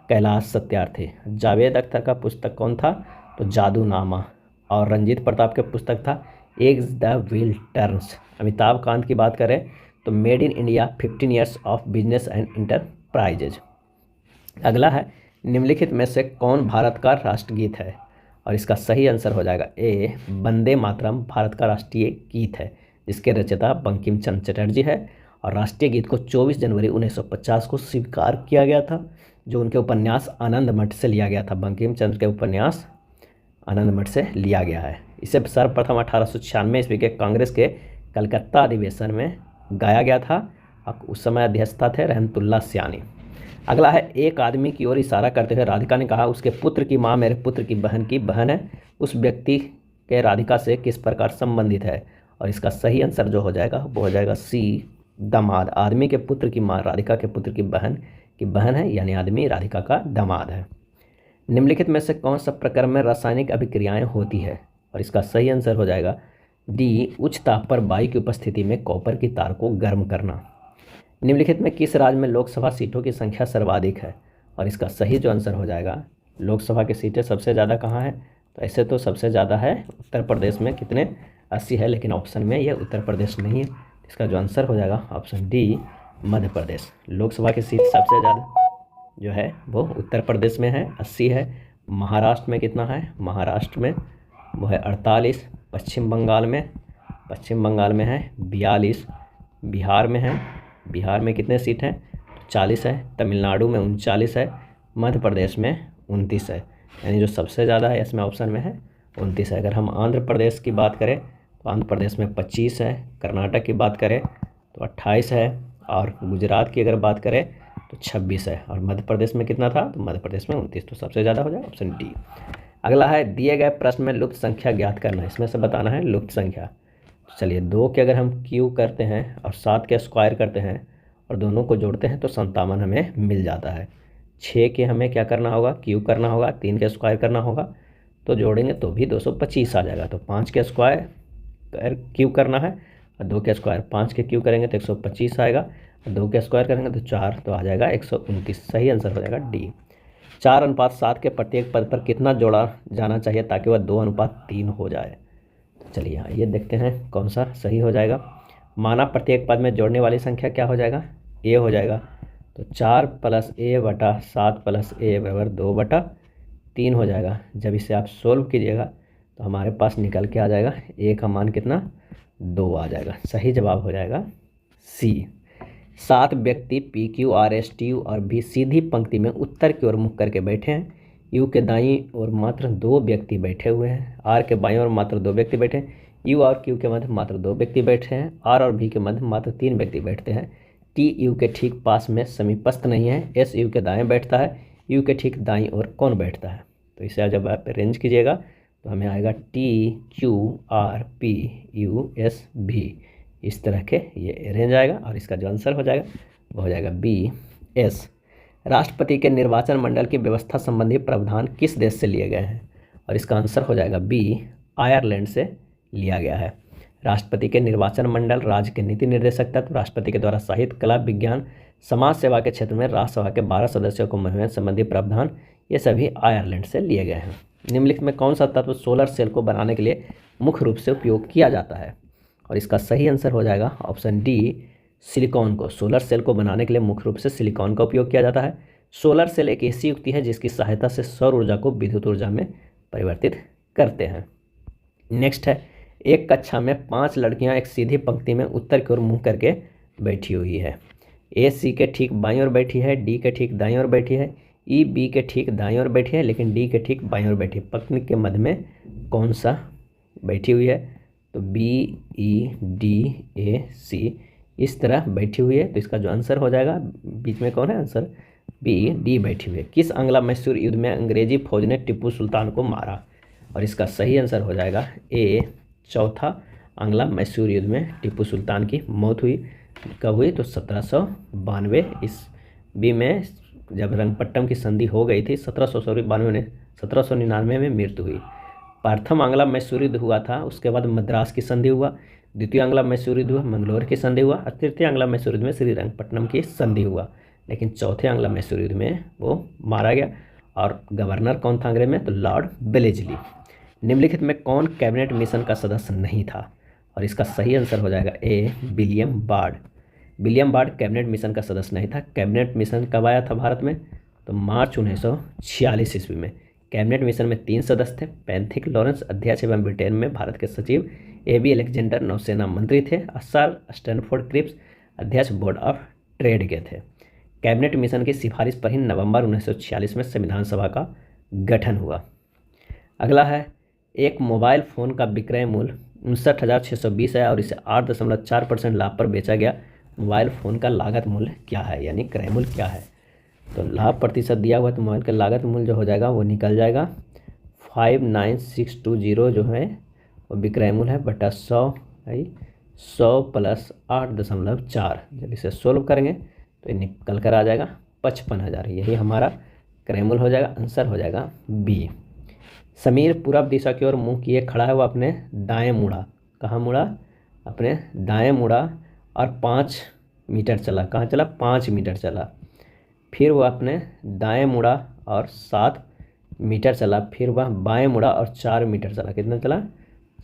कैलाश सत्यार्थी। जावेद अख्तर का पुस्तक कौन था? तो जादूनामा। और रंजीत प्रताप के पुस्तक था eggs the wheel turns. Amitabh Kant की बात करें तो made in India 15 years of business and enterprises. अगला है निम्नलिखित में से कौन भारत का राष्ट्रगीत है? और इसका सही आंसर हो जाएगा ए वंदे मातरम भारत का राष्ट्रीय गीत है, जिसके रचयिता बंकिम चंद्र चटर्जी है। और राष्ट्रीय गीत को 24 जनवरी 1950 को स्वीकार किया गया था, जो उनके उपन्यास आनंद मठ से लिया गया था। बंकिम चंद्र के उपन्यास आनंद मठ से लिया गया है। इसे सर्वप्रथम 1896 ईस्वी के कांग्रेस के कलकत्ता अधिवेशन में गाया गया था। उस समय अध्यक्षता थे रहमतुल्लाह सियानी। अगला है एक आदमी की ओर इशारा करते हुए राधिका ने कहा उसके पुत्र की माँ मेरे पुत्र की बहन है। उस व्यक्ति के राधिका से किस प्रकार संबंधित है? और इसका सही आंसर जो हो जाएगा वो हो जाएगा सी दामाद। आदमी के पुत्र की माँ राधिका के पुत्र की बहन है, यानी आदमी राधिका का दामाद है। निम्नलिखित में से कौन सा प्रक्रम में रासायनिक अभिक्रियाएं होती है? और इसका सही आंसर हो जाएगा डी उच्च ताप पर वायु की उपस्थिति में कॉपर की तार को गर्म करना। निम्नलिखित में किस राज्य में लोकसभा सीटों की संख्या सर्वाधिक है? और इसका सही जो आंसर हो जाएगा लोकसभा की सीटें सबसे ज़्यादा कहाँ है? तो ऐसे तो सबसे ज़्यादा है उत्तर प्रदेश में, कितने 80 है, लेकिन ऑप्शन में यह उत्तर प्रदेश नहीं है। इसका जो आंसर हो जाएगा ऑप्शन डी मध्य प्रदेश। लोकसभा की सीट सबसे ज़्यादा जो है वो उत्तर प्रदेश में है, 80 है। महाराष्ट्र में कितना है? महाराष्ट्र में वो है 48। पश्चिम बंगाल में है 42। बिहार में कितने सीट हैं? 40 है। तमिलनाडु में 39 है। मध्य प्रदेश में 29 है, यानी जो सबसे ज़्यादा है इसमें ऑप्शन में है 29 है। अगर हम आंध्र प्रदेश की बात करें तो आंध्र प्रदेश में 25 है। कर्नाटक की बात करें तो 28 है। और गुजरात की अगर बात करें तो 26 है। और मध्य प्रदेश में कितना था? तो मध्य प्रदेश में 29, तो सबसे ज़्यादा हो जाएगा ऑप्शन डी। अगला है दिए गए प्रश्न में लुप्त संख्या ज्ञात करना है। इसमें से बताना है लुप्त संख्या। चलिए 2 के अगर हम क्यू करते हैं और 7 के स्क्वायर करते हैं और दोनों को जोड़ते हैं तो 57 हमें मिल जाता है। 6 के हमें क्या करना होगा? क्यू करना होगा। 3 के स्क्वायर करना होगा तो जोड़ेंगे तो भी 225 आ जाएगा। तो 5 के स्क्वायर क्यू करना है और 2 के स्क्वायर 5 के क्यू करेंगे तो 125 आएगा। 2 के स्क्वायर करेंगे तो 4, तो आ जाएगा 129। सही आंसर हो जाएगा डी। 4:7 के प्रत्येक पद पर कितना जोड़ा जाना चाहिए ताकि वह 2:3 हो जाए? तो चलिए ये देखते हैं कौन सा सही हो जाएगा। माना प्रत्येक पद में जोड़ने वाली संख्या क्या हो जाएगा? ए हो जाएगा। तो 4 + a/7 + a = 2/3 हो जाएगा। जब इसे आप सोल्व कीजिएगा तो हमारे पास निकल के आ जाएगा ए का मान कितना? 2 आ जाएगा। सही जवाब हो जाएगा सी। 7 व्यक्ति P Q R S T U और भी सीधी पंक्ति में उत्तर की ओर मुख करके बैठे हैं। यू के दाईं ओर मात्र 2 व्यक्ति बैठे हुए हैं। आर के बाईं ओर मात्र 2 व्यक्ति बैठे हैं। यू और क्यू के मध्य मात्र 2 व्यक्ति बैठे हैं। आर और भी के मध्य मात्र 3 व्यक्ति बैठते हैं। टी यू के ठीक पास में समीपस्थ नहीं है। एस यू के दाएं बैठता है। यू के ठीक दाईं ओर कौन बैठता है? तो इसे जब आप अरेंज कीजिएगा तो हमें आएगा T Q R P U S भी, इस तरह के ये अरेंज आएगा। और इसका जो आंसर हो जाएगा वो हो जाएगा बी एस। राष्ट्रपति के निर्वाचन मंडल की व्यवस्था संबंधी प्रावधान किस देश से लिए गए हैं? और इसका आंसर हो जाएगा बी आयरलैंड से लिया गया है। राष्ट्रपति के निर्वाचन मंडल राज्य के नीति निर्देशक तत्व, राष्ट्रपति के द्वारा साहित्य, कला, विज्ञान, समाज सेवा के क्षेत्र में राज्यसभा के 12 सदस्यों को मनोनयन संबंधी प्रावधान, ये सभी आयरलैंड से लिए गए हैं। निम्नलिखित में कौन सा तत्व सोलर सेल को बनाने के लिए मुख्य रूप से उपयोग किया जाता है? और इसका सही आंसर हो जाएगा ऑप्शन डी सिलिकॉन को। सोलर सेल को बनाने के लिए मुख्य रूप से सिलिकॉन का उपयोग किया जाता है। सोलर सेल एक ऐसी युक्ति है जिसकी सहायता से सौर ऊर्जा को विद्युत ऊर्जा में परिवर्तित करते हैं। नेक्स्ट है एक कक्षा में 5 लड़कियां एक सीधी पंक्ति में उत्तर की ओर मुँह करके बैठी हुई है। ए सी के ठीक बाईं ओर बैठी है, डी के ठीक दाईं ओर बैठी है, ई बी के ठीक दाईं ओर बैठी है, लेकिन डी के ठीक बाईं ओर बैठी है। पंक्ति के मध्य में कौन सा बैठी हुई है? तो बी ई डी ए सी इस तरह बैठी हुई है। तो इसका जो आंसर हो जाएगा बीच में कौन है? आंसर बी डी बैठी हुई है। किस आंग्ला मैसूर युद्ध में अंग्रेजी फौज ने टिप्पू सुल्तान को मारा? और इसका सही आंसर हो जाएगा ए चौथा आंग्ला मैसूर युद्ध में टिप्पू सुल्तान की मौत हुई। कब हुई? तो 1792 ईस्वी में जब रंगपट्टम की संधि हो गई थी। 1799 में मृत्यु हुई। प्रथम आंग्ला मैसूर युद्ध हुआ था, उसके बाद मद्रास की संधि हुआ, द्वितीय आंग्ला मैसूर युद्ध हुआ, मंगलोर की संधि हुआ, और तृतीय आंग्ला मैसूर युद्ध में श्रीरंगपट्टनम की संधि हुआ। लेकिन चौथे आंग्ला मैसूर युद्ध में वो मारा गया। और गवर्नर कौन था अंग्रेज में? तो लॉर्ड वेलेस्ली। निम्नलिखित में कौन कैबिनेट मिशन का सदस्य नहीं था? और इसका सही आंसर हो जाएगा A, William Bard. William Bard cabinet mission का सदस्य नहीं था। कैबिनेट मिशन कब आया था भारत में? तो मार्च 1946 ईस्वी में। कैबिनेट मिशन में 3 सदस्य थे। पैंथिक लॉरेंस अध्यक्ष एवं ब्रिटेन में भारत के सचिव, AB अलेक्जेंडर नौसेना मंत्री थे, और सर स्टैनफोर्ड क्रिप्स अध्यक्ष बोर्ड ऑफ ट्रेड के थे। कैबिनेट मिशन की सिफारिश पर ही नवंबर 1946 में संविधान सभा का गठन हुआ। अगला है, एक मोबाइल फ़ोन का विक्रय मूल्य 59,620 है और इसे 8.4% लाभ पर बेचा गया। मोबाइल फ़ोन का लागत मूल्य क्या है, यानी क्रय मूल्य क्या है? तो लाभ प्रतिशत दिया हुआ, तो मोबाइल का लागत मूल्य जो हो जाएगा वो निकल जाएगा 59620 जो है वो विक्रय मूल्य है, बटा 100 है, 100 प्लस 8.4। जब इसे सोल्व करेंगे तो ये निकल कर आ जाएगा 55,000। यही हमारा क्रय मूल्य हो जाएगा। आंसर हो जाएगा बी। समीर पूरब दिशा की ओर मुंह किए खड़ा है, वो अपने दाएं मुड़ा। कहाँ मुड़ा? अपने दाएं मुड़ा और 5 मीटर चला। कहाँ चला? 5 मीटर चला। फिर वह अपने दाएं मुड़ा और 7 मीटर चला। फिर वह बाएं मुड़ा और 4 मीटर चला। कितना चला?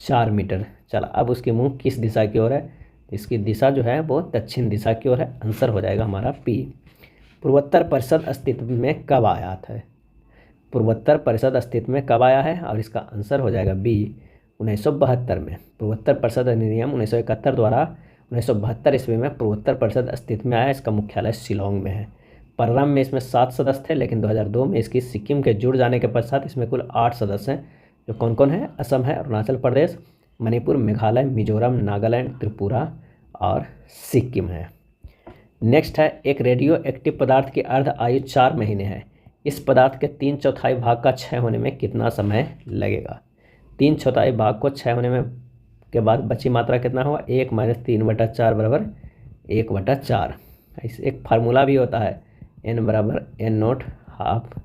4 मीटर चला। अब उसके मुंह किस दिशा की ओर है? इसकी दिशा जो है वो दक्षिण दिशा की ओर है। आंसर हो जाएगा हमारा पी। पूर्वोत्तर परिषद अस्तित्व में कब आया था? पूर्वोत्तर परिषद अस्तित्व में कब आया है? और इसका आंसर हो जाएगा बी, 1972 में। पूर्वोत्तर परिषद अधिनियम 1971 द्वारा 1972 ईस्वी में पूर्वोत्तर परिषद अस्तित्व में आया। इसका मुख्यालय शिलोंग में है। प्रारंभ में इसमें 7 सदस्य थे, लेकिन 2002 में इसकी सिक्किम के जुड़ जाने के पश्चात इसमें कुल 8 सदस्य हैं। जो कौन कौन है? असम है, अरुणाचल प्रदेश, मणिपुर, मेघालय, मिजोरम, नागालैंड, त्रिपुरा और सिक्किम है। नेक्स्ट है, एक रेडियो एक्टिव पदार्थ की अर्ध आयु 4 महीने है। इस पदार्थ के 3/4 भाग का क्षय होने में कितना समय लगेगा? 3/4 भाग को क्षय होने में के बाद बची मात्रा कितना हुआ? 1 - 3/4 बराबर 1/4। एक फार्मूला भी होता है, n बराबर n0 हाफ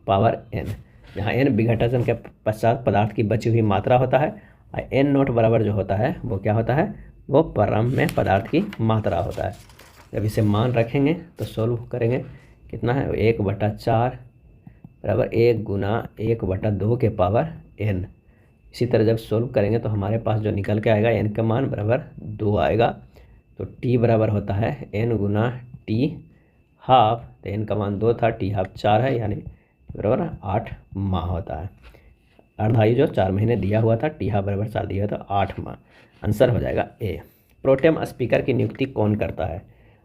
पावर n, जहाँ n विघटन के पश्चात पदार्थ की बची हुई मात्रा होता है, और n0 बराबर जो होता है वो क्या होता है? वो प्रारंभ में पदार्थ की मात्रा होता है। जब इसे मान रखेंगे तो सोल्व करेंगे, कितना है? 1/4 बराबर 1 × 1/2 के पावर n। इसी तरह जब सोल्व करेंगे तो हमारे पास जो निकल के आएगा n का मान बराबर 2 आएगा। तो t बराबर होता है n × t हाफ। तो n का मान 2 था, t हाफ 4 है, यानी बराबर 8 माह होता है। अर्धायु जो 4 महीने दिया हुआ था, t हाफ बराबर 4 दिया था, 8 माह। आंसर हो जाएगा ए। प्रोटेम स्पीकर की नियुक्ति कौन करता है?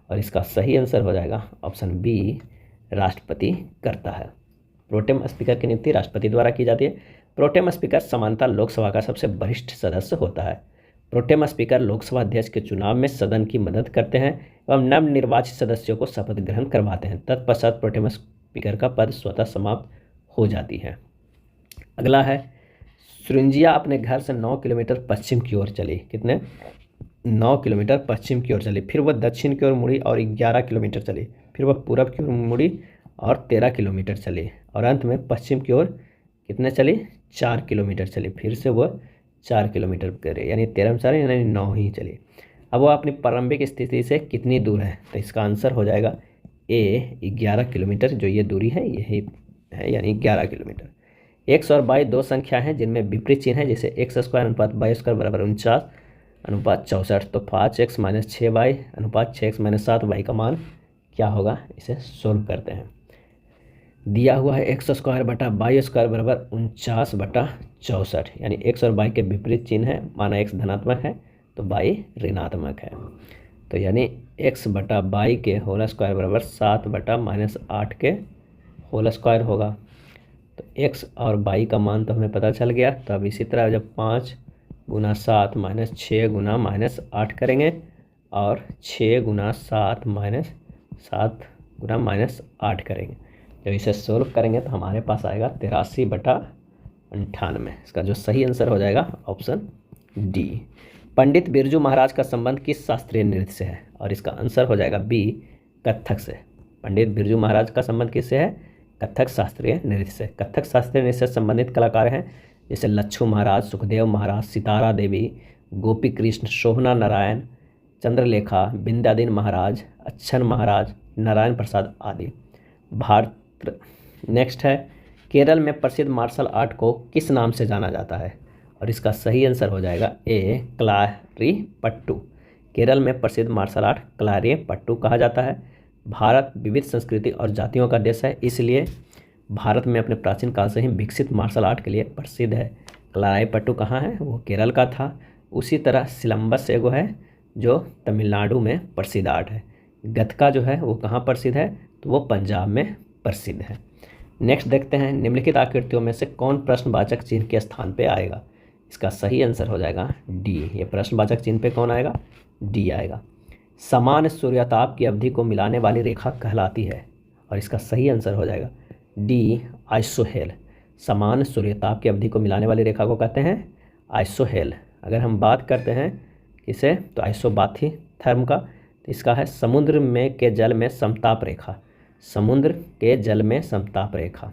और इसका सही आंसर हो जाएगा ऑप्शन बी, राष्ट्रपति करता है। प्रोटेम स्पीकर की नियुक्ति राष्ट्रपति द्वारा की जाती है। प्रोटेम स्पीकर सामान्यतः लोकसभा का सबसे वरिष्ठ सदस्य होता है। प्रोटेम स्पीकर लोकसभा अध्यक्ष के चुनाव में सदन की मदद करते हैं एवं नवनिर्वाचित सदस्यों को शपथ ग्रहण करवाते हैं। तत्पश्चात प्रोटेम स्पीकर का पद स्वतः समाप्त हो जाती है। अगला है, सृंजिया अपने घर से 9 किलोमीटर पश्चिम की ओर चली। कितने? 9 किलोमीटर पश्चिम की ओर चली। फिर वह दक्षिण की ओर मुड़ी और 11 किलोमीटर चली। फिर वह पूरब की ओर मुड़ी और 13 किलोमीटर चली, और अंत में पश्चिम की ओर कितने चली? 4 किलोमीटर चली। फिर से वह 4 किलोमीटर करे, यानी 13 में 4 यानी 9 ही चली। अब वह अपनी प्रारंभिक स्थिति से कितनी दूर है? तो इसका आंसर हो जाएगा ए, 11 किलोमीटर। जो ये दूरी है यही है, यानी 11 किलोमीटर। x और y दो संख्या हैं जिनमें विपरीत चिन्ह है, जैसे x² अनुपात y² बराबर 49 अनुपात 64। तो 5x - 6y अनुपात 6x - 7y का मान क्या होगा? इसे सोल्व करते हैं। दिया हुआ है x² बटा y² बराबर 49/64, यानी x और y के विपरीत चिन्ह है। माना x धनात्मक है तो y ऋणात्मक है। तो यानी x बटा y के होल स्क्वायर बराबर 7/-8 के होल स्क्वायर होगा। तो x और y का मान तो हमें पता चल गया। तो अब इसी तरह जब 5 × 7 - 6 × -8 करेंगे, और 6 × 7 - 7 × -8 करेंगे, जब इसे सोल्व करेंगे तो हमारे पास आएगा 83/98। इसका जो सही आंसर हो जाएगा ऑप्शन डी। पंडित बिरजू महाराज का संबंध किस शास्त्रीय नृत्य से है? और इसका आंसर हो जाएगा बी, कथक से। पंडित बिरजू महाराज का संबंध किससे है? कथक शास्त्रीय नृत्य से। कथक शास्त्रीय नृत्य से संबंधित कलाकार हैं जैसे लच्छू महाराज, सुखदेव महाराज, सितारा देवी, गोपी कृष्ण, शोभना नारायण, चंद्रलेखा, विंध्याधीन महाराज, अच्छन महाराज, नारायण प्रसाद आदि। भारत नेक्स्ट है, केरल में प्रसिद्ध मार्शल आर्ट को किस नाम से जाना जाता है? और इसका सही आंसर हो जाएगा ए क्लारीपट्टू। केरल में प्रसिद्ध मार्शल आर्ट क्लारीपट्टू कहा जाता है। भारत विविध संस्कृति और जातियों का देश है, इसलिए भारत में अपने प्राचीन काल से ही विकसित मार्शल आर्ट के लिए प्रसिद्ध है। क्लारीपट्टू कहाँ है? वो केरल का था। उसी तरह सिलंबस एगो है जो तमिलनाडु में प्रसिद्ध आर्ट है। गतका जो है वो कहाँ प्रसिद्ध है? तो वो पंजाब में प्रसिद्ध है। नेक्स्ट देखते हैं, निम्नलिखित आकृतियों में से कौन प्रश्नवाचक चिन्ह के स्थान पे आएगा? इसका सही आंसर हो जाएगा डी। ये प्रश्नवाचक चिन्ह पे कौन आएगा? डी आएगा। समान सूर्यताप की अवधि को मिलाने वाली रेखा कहलाती है, और इसका सही आंसर हो जाएगा डी आइसोहेल। समान सूर्यताप की अवधि को मिलाने वाली रेखा को कहते हैं आइसोहेल। अगर हम बात करते हैं किसे, तो आइसोबाथिथर्म का, तो इसका है समुद्र में के जल में समताप रेखा। समुद्र के जल में समताप रेखा।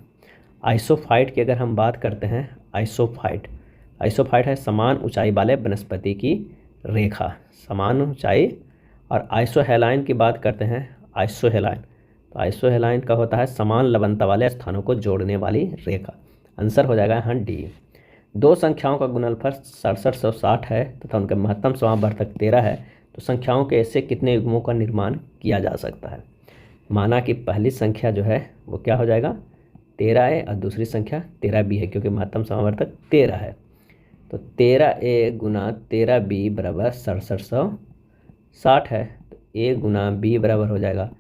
आइसोफाइट की अगर हम बात करते हैं, आइसोफाइट है समान ऊंचाई वाले वनस्पति की रेखा, समान ऊंचाई। और आइसोहेलाइन की बात करते हैं, आइसोहेलाइन, तो आइसोहेलाइन का होता है समान लवणता वाले स्थानों को जोड़ने वाली रेखा। आंसर हो जाएगा हाँ डी। दो संख्याओं का गुणनफल 6760 है तथा उनके महत्तम समावर्तक 13 है, तो संख्याओं के ऐसे कितने युग्मों का निर्माण किया जा सकता है? माना कि पहली संख्या जो है वो क्या हो जाएगा? 13 है, और दूसरी संख्या 13b है, क्योंकि महत्तम समावर्तक 13 है। तो 13a गुना 13b बराबर 6760 है, तो a गुना b बराबर हो जाएगा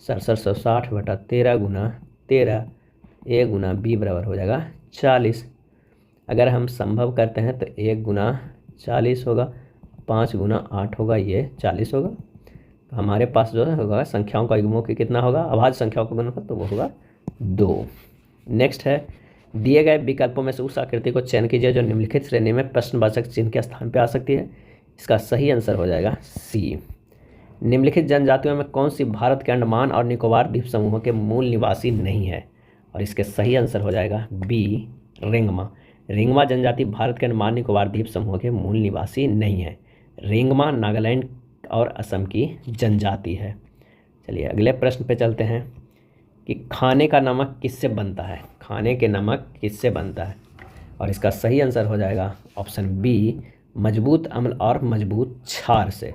6760 बटा 13 गुना 13, a गुना b बराबर हो जाएगा 40। अगर हम संभव करते हैं तो 1 गुना 40 होगा, 5 गुना 8 होगा, ये 40 होगा। तो हमारे पास जो होगा संख्याओं का युग्मों की कितना होगा? अभाज्य संख्याओं का गुणनफल, तो वो होगा 2। नेक्स्ट है, दिए गए विकल्पों में से उस आकृति को चयन कीजिए जो निम्नलिखित श्रेणी में प्रश्नवाचक चिन्ह के स्थान पर आ सकती है। इसका सही आंसर हो जाएगा सी। निम्नलिखित जनजातियों में कौन सी भारत के अंडमान और निकोबार द्वीप समूहों के मूल निवासी नहीं है? और इसके सही आंसर हो जाएगा बी रेंगमा। रेंगमा जनजाति भारत के अंडमान निकोबार द्वीप समूह के मूल निवासी नहीं है। रेंगमा नागालैंड और असम की जनजाति है। चलिए अगले प्रश्न पे चलते हैं कि खाने का नमक किससे बनता है? खाने के नमक किससे बनता है? और इसका सही आंसर हो जाएगा ऑप्शन बी मजबूत अम्ल और मजबूत क्षार से।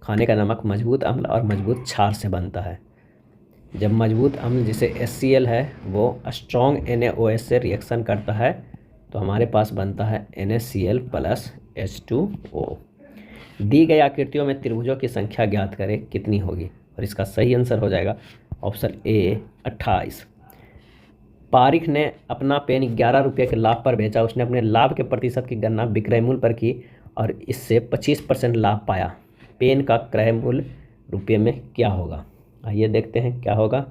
खाने का नमक मजबूत अम्ल और मजबूत क्षार से बनता है। जब मजबूत अम्ल जिसे HCl है वो स्ट्रॉन्ग NaOH से रिएक्शन करता है तो हमारे पास बनता है NaCl प्लस H2O। दी गई आकृतियों में त्रिभुजों की संख्या ज्ञात करें, कितनी होगी? और इसका सही आंसर हो जाएगा ऑप्शन ए 28। पारिक ने अपना पेन 11 रुपये के लाभ पर बेचा। उसने अपने लाभ के प्रतिशत की गणना विक्रय मूल्य पर की और इससे 25% लाभ पाया। पेन का क्रय मूल्य रुपये में क्या होगा? आइए देखते हैं क्या होगा।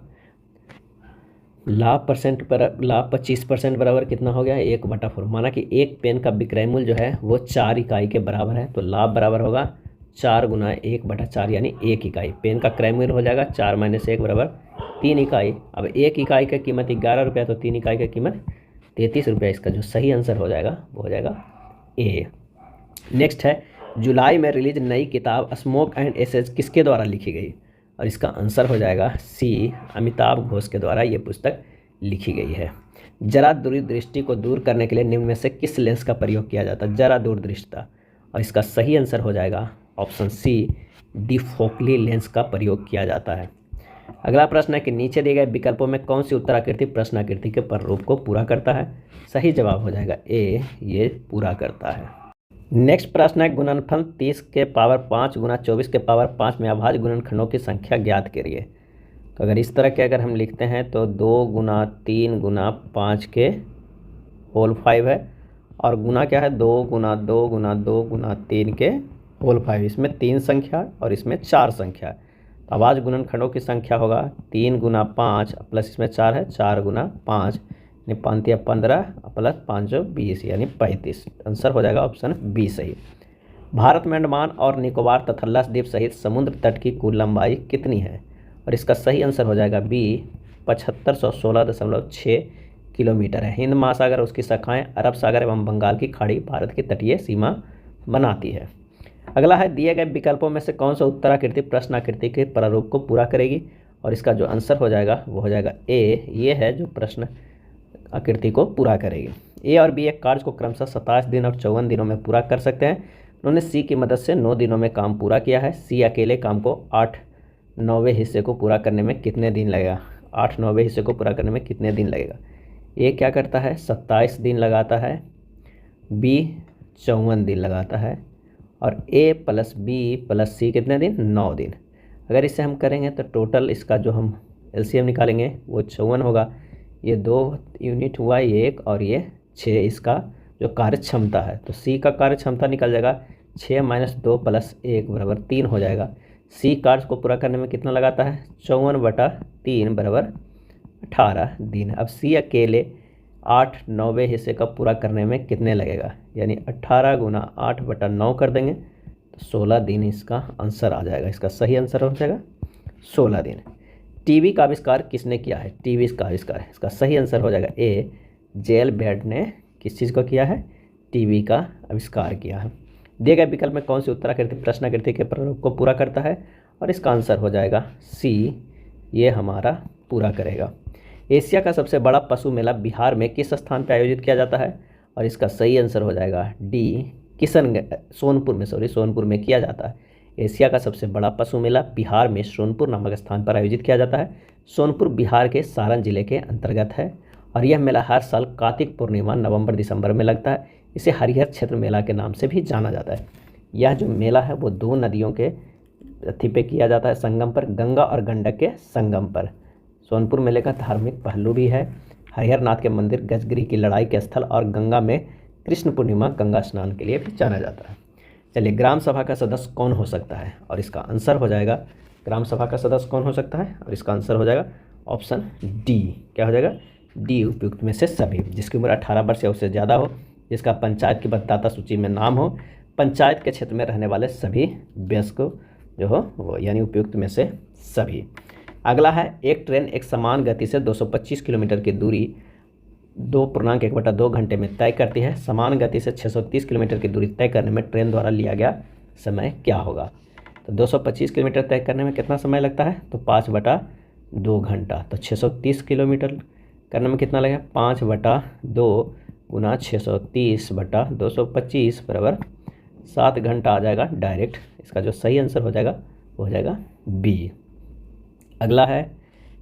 लाभ 25% बराबर कितना हो गया? 1/4। माना कि एक पेन का विक्रय मूल्य जो है वो 4 इकाई के बराबर है, तो लाभ बराबर होगा 4 गुना 1/4 यानी 1 इकाई। पेन का क्रय मूल्य हो जाएगा 4 - 1 बराबर 3 इकाई। अब 1 इकाई की कीमत 11 रुपया, तो 3 इकाई की कीमत 33 रुपया। इसका जो सही आंसर हो जाएगा वो हो जाएगा ए। नेक्स्ट है, जुलाई में रिलीज नई किताब स्मोक एंड एसेज किसके द्वारा लिखी गई? और इसका आंसर हो जाएगा सी अमिताभ घोष के द्वारा ये पुस्तक लिखी गई है। जरा दूरदृष्टि को दूर करने के लिए निम्न में से किस लेंस का प्रयोग किया जाता है? जरा दूरदृष्टता। और इसका सही आंसर हो जाएगा ऑप्शन सी डिफोकली लेंस का प्रयोग किया जाता है। अगला प्रश्न है कि नीचे दिए गए विकल्पों में कौन सी उत्तराकृति प्रश्नाकृति के प्रारूप को पूरा करता है? सही जवाब हो जाएगा ए, ये पूरा करता है। नेक्स्ट प्रश्न है, गुणनफल 30 के पावर 5 गुना 24 के पावर 5 में अभाज्य गुणनखंडों की संख्या ज्ञात करिए। तो अगर इस तरह के अगर हम लिखते हैं तो 2 गुना 3 गुना 5 के होल 5 है, और गुना क्या है 2 गुना 2 गुना 2 गुना 3 के होल 5। इसमें 3 संख्या और इसमें 4 संख्या। तो अभाज्य गुणनखंडों की संख्या होगा 3 गुना 5 प्लस इसमें 4 है, 4 गुना 5 यानी 5 × 15 प्लस 5 × 20 यानी 35। आंसर हो जाएगा ऑप्शन बी सही। भारत में अंडमान और निकोबार तथा लक्षद्वीप सहित समुद्र तट की कुल लंबाई कितनी है? और इसका सही आंसर हो जाएगा बी 7516.6 किलोमीटर है। हिंद महासागर और उसकी शाखाएं अरब सागर एवं बंगाल की खाड़ी भारत की तटीय सीमा बनाती है। अगला है, दिए गए विकल्पों में से कौन सा उत्तराकृति प्रश्नाकृति के प्रारूप को पूरा करेगी, और इसका जो आंसर हो जाएगा वो हो जाएगा ए, ये है जो प्रश्न आकृति को पूरा करेगी। ए और बी एक कार्य को क्रमशः 27 दिन और 54 दिनों में पूरा कर सकते हैं। उन्होंने सी की मदद से 9 दिनों में काम पूरा किया है। सी अकेले काम को 8/9 हिस्से को पूरा करने में कितने दिन लगेगा? 8/9 हिस्से को पूरा करने में कितने दिन लगेगा? ए क्या करता है? 27 दिन लगाता है, बी 54 दिन लगाता है, और ए प्लस बी प्लस सी कितने दिन? 9 दिन। अगर इसे हम करेंगे तो टोटल इसका जो हम एलसीएम निकालेंगे वो 54 होगा। ये 2 यूनिट हुआ, ये 1 और ये 6, इसका जो कार्य क्षमता है। तो सी का कार्य क्षमता निकल जाएगा 6 - 2 + 1 = 3 हो जाएगा। सी कार्य को पूरा करने में कितना लगाता है? 54/3 = 18 दिन। अब सी अकेले 8/9 हिस्से का पूरा करने में कितने लगेगा? यानी 18 × 8/9 कर देंगे तो 16 दिन इसका आंसर आ जाएगा। इसका सही आंसर हो जाएगा 16 दिन। टीवी का आविष्कार किसने किया है? टीवी का आविष्कार, इसका सही आंसर हो जाएगा ए, जेल बेड ने किस चीज़ को किया है? टीवी का आविष्कार किया है। दिए गए विकल्प में कौन सी उत्तराकृति प्रश्नाकृति के प्रारूप को पूरा करता है? और इसका आंसर हो जाएगा सी, ये हमारा पूरा करेगा। एशिया का सबसे बड़ा पशु मेला बिहार में किस स्थान पर आयोजित किया जाता है? और इसका सही आंसर हो जाएगा डी, सोनपुर में किया जाता है। एशिया का सबसे बड़ा पशु मेला बिहार में सोनपुर नामक स्थान पर आयोजित किया जाता है। सोनपुर बिहार के सारण जिले के अंतर्गत है और यह मेला हर साल कार्तिक पूर्णिमा नवंबर-दिसंबर में लगता है। इसे हरिहर क्षेत्र मेला के नाम से भी जाना जाता है। यह जो मेला है वो 2 नदियों के अथी पे किया जाता है, संगम पर, गंगा और गंडक के संगम पर। सोनपुर मेले का धार्मिक पहलू भी है। हरिहर नाथ के मंदिर, गजगिरी की लड़ाई के स्थल और गंगा में कृष्ण पूर्णिमा गंगा स्नान के लिए भी जाना जाता है। चलिए, ग्राम सभा का सदस्य कौन हो सकता है? और इसका आंसर हो जाएगा, ग्राम सभा का सदस्य कौन हो सकता है? और इसका आंसर हो जाएगा ऑप्शन डी। क्या हो जाएगा? डी, उपयुक्त में से सभी। जिसकी उम्र 18 वर्ष या उससे ज़्यादा हो, जिसका पंचायत की मतदाता सूची में नाम हो, पंचायत के क्षेत्र में रहने वाले सभी वयस्क जो हो वो, यानी उपयुक्त में से सभी। अगला है, एक ट्रेन एक समान गति से 225 किलोमीटर की दूरी 2.1/2 घंटे में तय करती है। समान गति से 630 किलोमीटर की दूरी तय करने में ट्रेन द्वारा लिया गया समय क्या होगा? तो 225 किलोमीटर तय करने में कितना समय लगता है? तो 5/2 घंटा। तो 630 किलोमीटर करने में कितना लगेगा? 5/2 × 630/225 = 7 घंटा आ जाएगा डायरेक्ट। इसका जो सही आंसर हो जाएगा वो हो जाएगा बी। अगला है,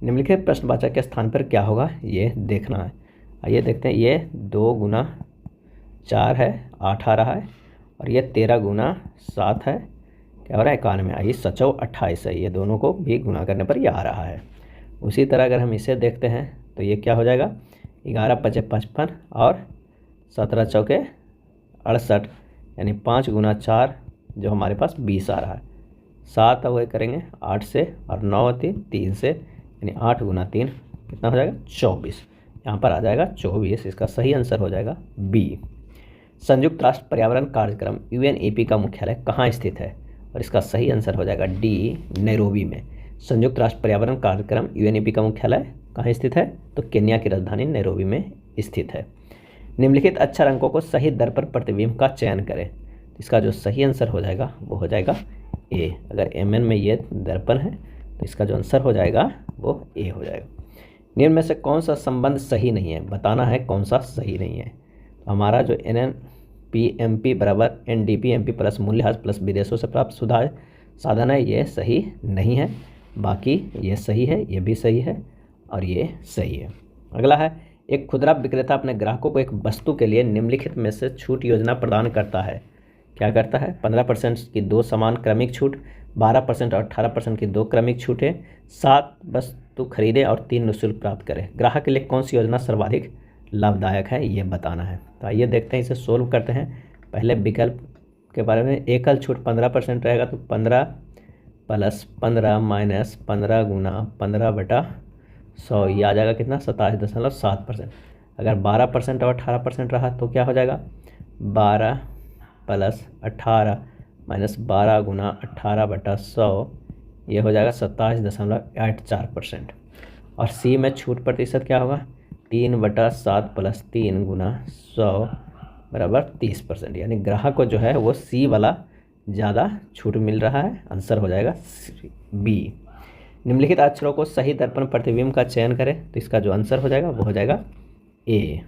निम्नलिखित प्रश्नवाचक के स्थान पर क्या होगा ये देखना है। आइए देखते हैं। ये 2 × 4 है, 8 आ रहा है, और ये 13 × 7 है, क्या हो रहा है? 91। आइए 7 × 28 है, ये दोनों को भी गुना करने पर ये आ रहा है। उसी तरह अगर हम इसे देखते हैं तो ये क्या हो जाएगा? 11 × 5 = 55 और 17 × 4 = 68, यानी 5 × 4 जो हमारे पास 20 आ रहा है। 7 अब करेंगे 8 से, और 9 और 3 से, यानी 8 × 3 कितना हो जाएगा? 24। यहाँ पर आ जाएगा 24। इसका सही आंसर हो जाएगा बी। संयुक्त राष्ट्र पर्यावरण कार्यक्रम UNEP का मुख्यालय कहाँ स्थित है? और इसका सही आंसर हो जाएगा डी, नैरोबी में। संयुक्त राष्ट्र पर्यावरण कार्यक्रम UNEP का मुख्यालय कहाँ स्थित है? तो केन्या की राजधानी नैरोबी में स्थित है। निम्नलिखित अक्षर अंकों को सही दर पर प्रतिबिंब का चयन करें। इसका जो सही आंसर हो जाएगा वो हो जाएगा ए। अगर MN में ये दर्पण है तो इसका जो आंसर हो जाएगा वो ए हो जाएगा। निम्न में से कौन सा संबंध सही नहीं है? बताना है कौन सा सही नहीं है। तो हमारा जो NNP/MP = NDP/MP + मूल्यह्रास + विदेशों से प्राप्त सुधार साधन है, ये सही नहीं है। बाकी ये सही है, ये भी सही है, और ये सही है। अगला है, एक खुदरा विक्रेता अपने ग्राहकों को एक वस्तु के लिए निम्नलिखित में से छूट योजना प्रदान करता है। क्या करता है? 15% की 2 समान क्रमिक छूट, 12% और 18% की 2 क्रमिक छूटें, 7 वस्तु खरीदें और 3 निःशुल्क प्राप्त करें। ग्राहक के लिए कौन सी योजना सर्वाधिक लाभदायक है, ये बताना है। तो आइए देखते हैं, इसे सोल्व करते हैं। पहले विकल्प के बारे में, एकल छूट 15% रहेगा, तो 15 + 15 - 15 × 15/100, ये आ जाएगा कितना? 27.7%। अगर 12% और 18% रहा तो क्या हो जाएगा? 12 + 18 - 12 × 18/100, ये हो जाएगा 27.84%। और सी में छूट प्रतिशत क्या होगा? 3/7 + 3 × 100 बराबर 30%, यानी ग्राहक को जो है वो सी वाला ज़्यादा छूट मिल रहा है। आंसर हो जाएगा बी। निम्नलिखित अक्षरों को सही दर्पण प्रतिबिंब का चयन करें, तो इसका जो आंसर हो जाएगा वो हो जाएगा ए।